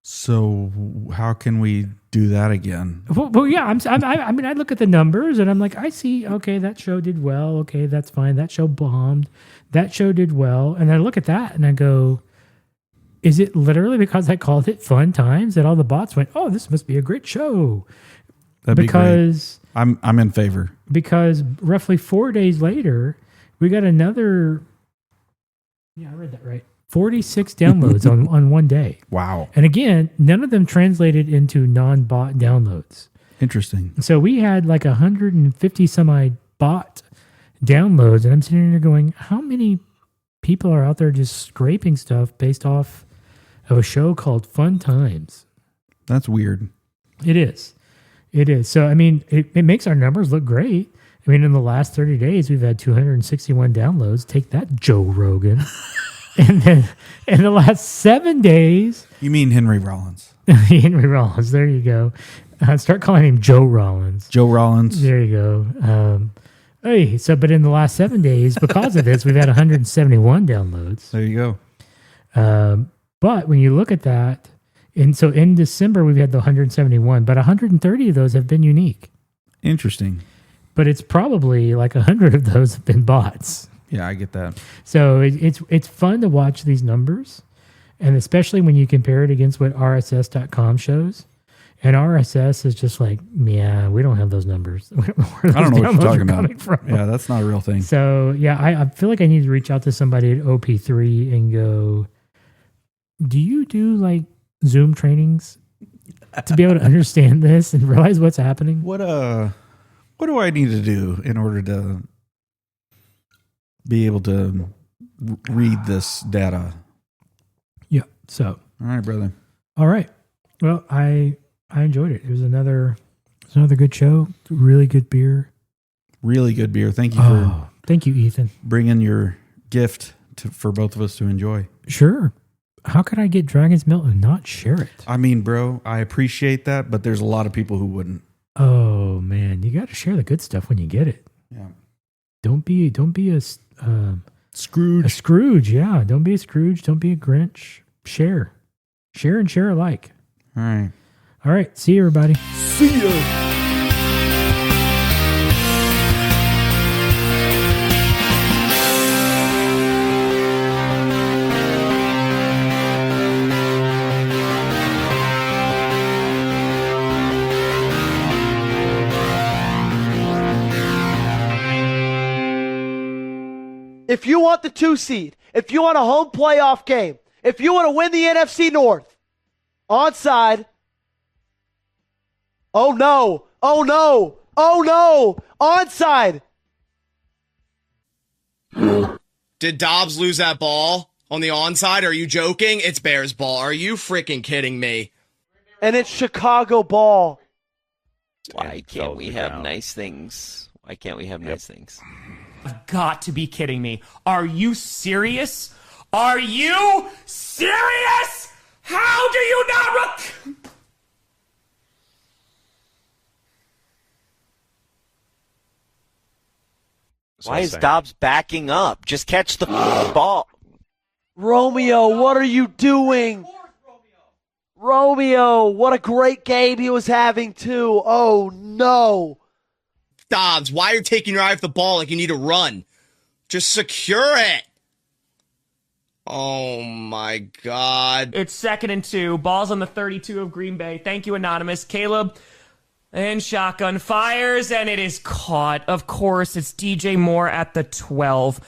[SPEAKER 1] so how can we do that again?
[SPEAKER 2] Well, yeah, I mean, I look at the numbers and I'm like, I see, okay, that show did well. Okay, that's fine. That show bombed. That show did well. And I look at that and I go, is it literally because I called it Fun Times that all the bots went, oh, this must be a great show?
[SPEAKER 1] That'd be
[SPEAKER 2] Because
[SPEAKER 1] great. I'm in favor.
[SPEAKER 2] Because roughly 4 days later, we got another. Yeah, I read that right. 46 downloads on one day.
[SPEAKER 1] Wow.
[SPEAKER 2] And again, none of them translated into non-bot downloads.
[SPEAKER 1] Interesting.
[SPEAKER 2] So we had like 150 some-odd bot downloads, and I'm sitting there going, how many people are out there just scraping stuff based off of a show called Fun Times?
[SPEAKER 1] That's weird.
[SPEAKER 2] It is. It is. So, I mean, it makes our numbers look great. I mean, in the last 30 days, we've had 261 downloads. Take that, Joe Rogan. And then in the last 7 days...
[SPEAKER 1] You mean Henry Rollins?
[SPEAKER 2] Henry Rollins. There you go. Start calling him Joe Rollins.
[SPEAKER 1] Joe Rollins.
[SPEAKER 2] There you go. But in the last 7 days, because of this, we've had 171 downloads.
[SPEAKER 1] There you go.
[SPEAKER 2] But when you look at that, in December, we've had the 171, but 130 of those have been unique.
[SPEAKER 1] Interesting.
[SPEAKER 2] But it's probably like 100 of those have been bots.
[SPEAKER 1] Yeah, I get that.
[SPEAKER 2] So it's fun to watch these numbers, and especially when you compare it against what RSS.com shows. And RSS is just like, yeah, we don't have those numbers. We don't know where those
[SPEAKER 1] I don't know what you're
[SPEAKER 2] downloads
[SPEAKER 1] talking
[SPEAKER 2] are coming
[SPEAKER 1] about.
[SPEAKER 2] from.
[SPEAKER 1] Yeah, that's not a real thing.
[SPEAKER 2] So yeah, I feel like I need to reach out to somebody at OP3 and go, do you do like Zoom trainings to be able to understand this and realize what's happening?
[SPEAKER 1] What do I need to do in order to be able to read this data?
[SPEAKER 2] Yeah. So
[SPEAKER 1] All right, brother.
[SPEAKER 2] all right. Well, I enjoyed it. It was another good show. Really good beer.
[SPEAKER 1] Really good beer. Thank you for
[SPEAKER 2] Thank you, Ethan.
[SPEAKER 1] bringing your gift for both of us to enjoy.
[SPEAKER 2] Sure. How could I get Dragon's Milk and not share it?
[SPEAKER 1] I mean, bro, I appreciate that, but there's a lot of people who wouldn't.
[SPEAKER 2] Oh man, you got to share the good stuff when you get it.
[SPEAKER 1] Yeah.
[SPEAKER 2] Don't be a
[SPEAKER 1] Scrooge.
[SPEAKER 2] A Scrooge, yeah. Don't be a Scrooge. Don't be a Grinch. Share and share alike.
[SPEAKER 1] All right.
[SPEAKER 2] All right. See you, everybody.
[SPEAKER 1] See ya.
[SPEAKER 4] If you want the 2 seed, if you want a home playoff game, if you want to win the NFC North, onside. Oh no, oh no, oh no, onside.
[SPEAKER 5] Did Dobbs lose that ball on the onside? Are you joking? It's Bears ball. Are you freaking kidding me?
[SPEAKER 4] And it's Chicago ball.
[SPEAKER 6] Why can't we have nice things? Why can't we have nice things?
[SPEAKER 7] You've got to be kidding me. Are you serious? Are you serious? How do you not
[SPEAKER 6] Why is Dobbs backing up? Just catch the ball.
[SPEAKER 4] Romeo, what are you doing? Romeo, what a great game he was having too. Oh no.
[SPEAKER 5] Dobbs, why are you taking your eye off the ball like you need to run? Just secure it. Oh my God.
[SPEAKER 7] It's 2nd and 2. Ball's on the 32 of Green Bay. Thank you, Anonymous. Caleb. And shotgun fires, and it is caught. Of course, it's DJ Moore at the 12.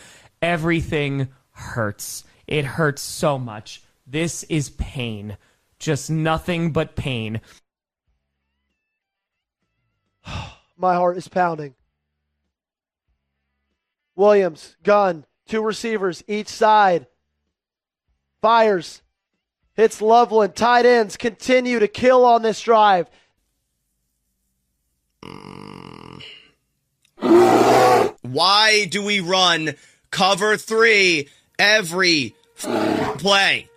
[SPEAKER 7] Everything hurts. It hurts so much. This is pain. Just nothing but pain.
[SPEAKER 4] My heart is pounding. Williams, gun, 2 receivers each side. Fires. Hits Loveland. Tight ends continue to kill on this drive.
[SPEAKER 5] Why do we run cover 3 every play?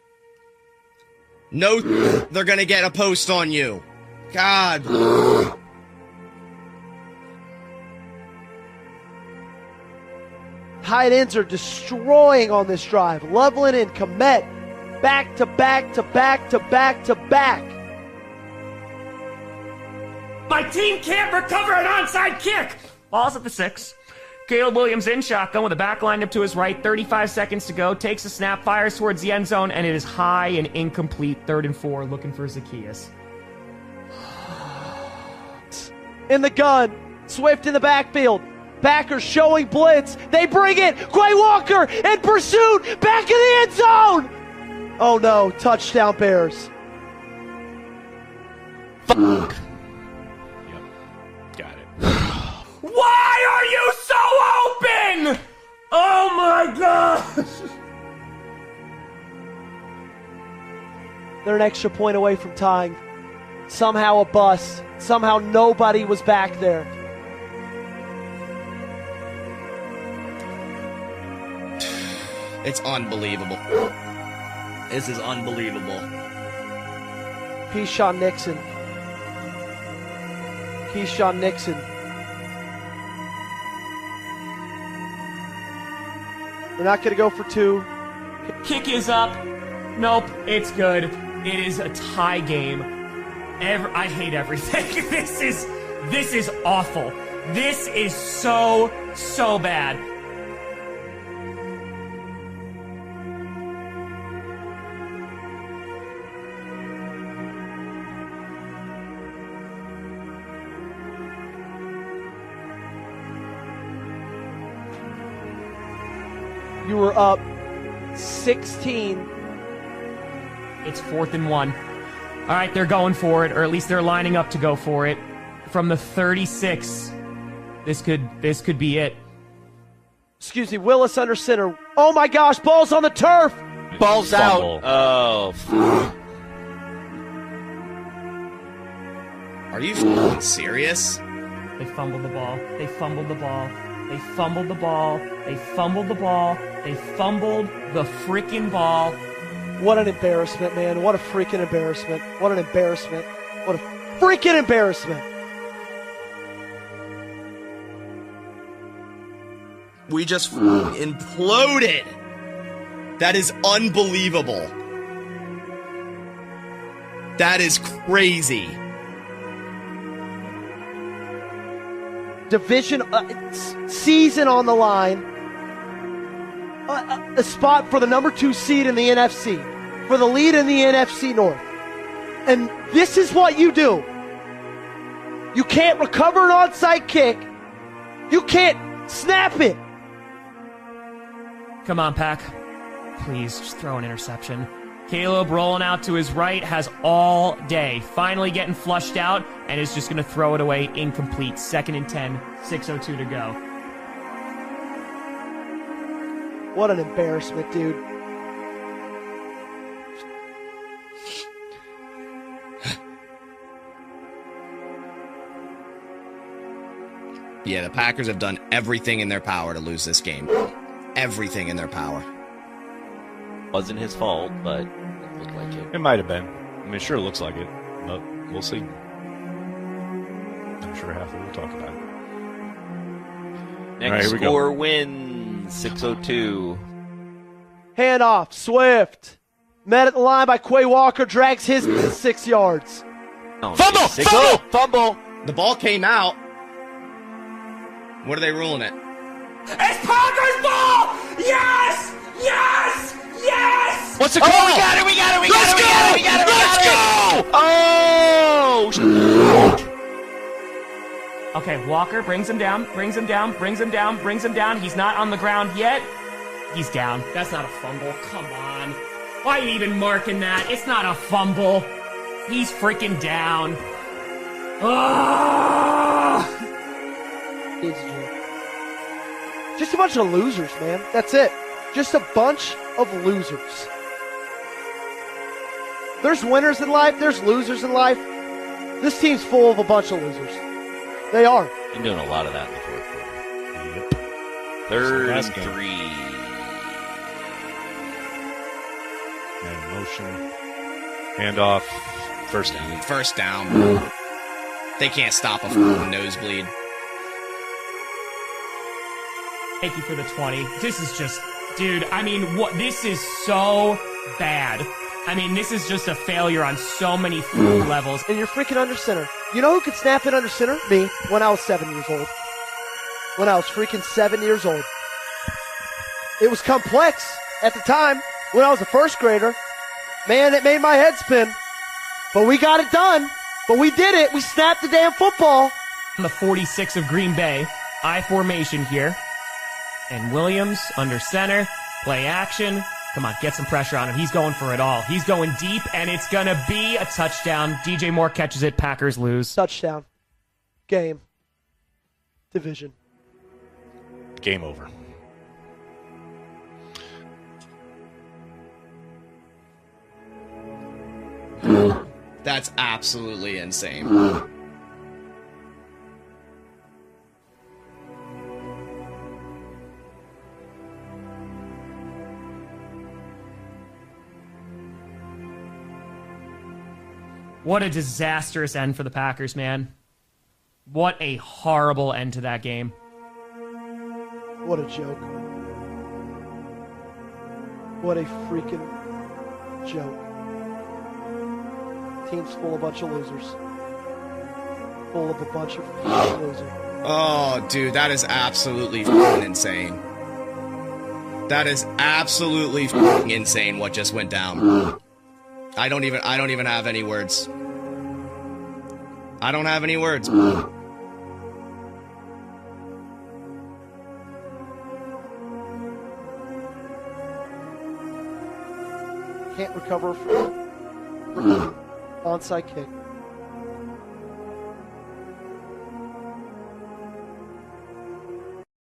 [SPEAKER 5] No, they're going to get a post on you. God.
[SPEAKER 4] Tight ends are destroying on this drive. Loveland and Komet back to back to back to back to back.
[SPEAKER 7] My team can't recover an onside kick. Ball's at the 6. Caleb Williams in shotgun with a back lined up to his right. 35 seconds to go. Takes a snap, fires towards the end zone, and it is high and incomplete. 3rd and 4, looking for Zacchaeus.
[SPEAKER 4] In the gun. Swift in the backfield. Packers showing blitz. They bring it. Quay Walker in pursuit. Back in the end zone. Oh no. Touchdown Bears.
[SPEAKER 8] Fuck. Yep. Got it.
[SPEAKER 7] Why are you so open? Oh my gosh.
[SPEAKER 4] They're an extra point away from tying. Somehow a bust. Somehow nobody was back there.
[SPEAKER 5] It's unbelievable. This is unbelievable.
[SPEAKER 4] Keyshawn Nixon. Keyshawn Nixon. They're not going to go for 2.
[SPEAKER 7] Kick is up. Nope, it's good. It is a tie game. I hate everything. This is awful. This is so bad.
[SPEAKER 4] You were up 16.
[SPEAKER 7] It's 4th and 1. All right, they're going for it, or at least they're lining up to go for it. From the 36, this could be it.
[SPEAKER 4] Excuse me, Willis under center. Oh my gosh, ball's on the turf.
[SPEAKER 6] Ball's
[SPEAKER 8] Fumble.
[SPEAKER 6] out. Oh.
[SPEAKER 5] Are you f***ing serious?
[SPEAKER 7] They fumbled the ball. They fumbled the ball. They fumbled the ball. They fumbled the ball. They fumbled the freaking ball.
[SPEAKER 4] What an embarrassment, man. What a freaking embarrassment. What an embarrassment. What a freaking embarrassment.
[SPEAKER 5] We just imploded. That is unbelievable. That is crazy.
[SPEAKER 4] Division season on the line. A spot for the number 2 seed in the NFC. For the lead in the NFC North. And this is what you do. You can't recover an onside kick. You can't snap it.
[SPEAKER 7] Come on, Pack. Please, just throw an interception. Caleb rolling out to his right, has all day. Finally getting flushed out, and is just going to throw it away incomplete. 2nd and 10, 6:02 to go.
[SPEAKER 4] What an embarrassment, dude.
[SPEAKER 5] Yeah, the Packers have done everything in their power to lose this game. Everything in their power.
[SPEAKER 6] Wasn't his fault, but it looked like it.
[SPEAKER 8] It might have been. I mean, it sure looks like it, but we'll see. I'm sure half of it we'll talk about it.
[SPEAKER 6] Next
[SPEAKER 8] right, here we go.
[SPEAKER 6] score wins 6:02.
[SPEAKER 4] Handoff, Swift. Met at the line by Quay Walker, drags his 6 yards.
[SPEAKER 6] Oh,
[SPEAKER 5] Fumble! Fumble!
[SPEAKER 6] Fumble!
[SPEAKER 5] The ball came out. What are they ruling it?
[SPEAKER 7] It's Parker's ball! Yes! Yes! Yes!
[SPEAKER 8] What's the call?
[SPEAKER 6] Oh, we got it! We got it! We got it! We got it! We got it!
[SPEAKER 8] Let's go!
[SPEAKER 6] Oh!
[SPEAKER 7] Okay, Walker brings him down, brings him down, brings him down, brings him down. He's not on the ground yet. He's down. That's not a fumble. Come on. Why are you even marking that? It's not a fumble. He's freaking down. Oh!
[SPEAKER 4] Just a bunch of losers, man. That's it. Just a bunch of losers. There's winners in life. There's losers in life. This team's full of a bunch of losers. They are.
[SPEAKER 6] Been doing a lot of that in the fourth quarter.
[SPEAKER 8] Yep. Third
[SPEAKER 6] Last
[SPEAKER 8] and
[SPEAKER 6] game.
[SPEAKER 8] 3. And motion. Handoff. First down.
[SPEAKER 5] First down. They can't stop a fucking nosebleed.
[SPEAKER 7] Thank you for the 20. This is just, dude, I mean, what? This is so bad. I mean, this is just a failure on so many levels.
[SPEAKER 4] And you're freaking under center. You know who could snap it under center? Me, when I was 7 years old. When I was freaking 7 years old. It was complex at the time when I was a first grader. Man, it made my head spin. But we got it done. But we did it. We snapped the damn football.
[SPEAKER 7] On the 46 of Green Bay, I formation here. And Williams under center, play action. Come on, get some pressure on him. He's going for it all. He's going deep, and it's going to be a touchdown. DJ Moore catches it. Packers lose.
[SPEAKER 4] Touchdown. Game. Division.
[SPEAKER 8] Game over.
[SPEAKER 5] That's absolutely insane.
[SPEAKER 7] What a disastrous end for the Packers, man. What a horrible end to that game.
[SPEAKER 4] What a joke. What a freaking joke. Team's full of a bunch of losers. Full of a bunch of freaking losers.
[SPEAKER 5] Oh, dude, that is absolutely fucking insane. That is absolutely fucking insane what just went down. I don't even have any words. I don't have any words.
[SPEAKER 4] Can't recover from onside kick.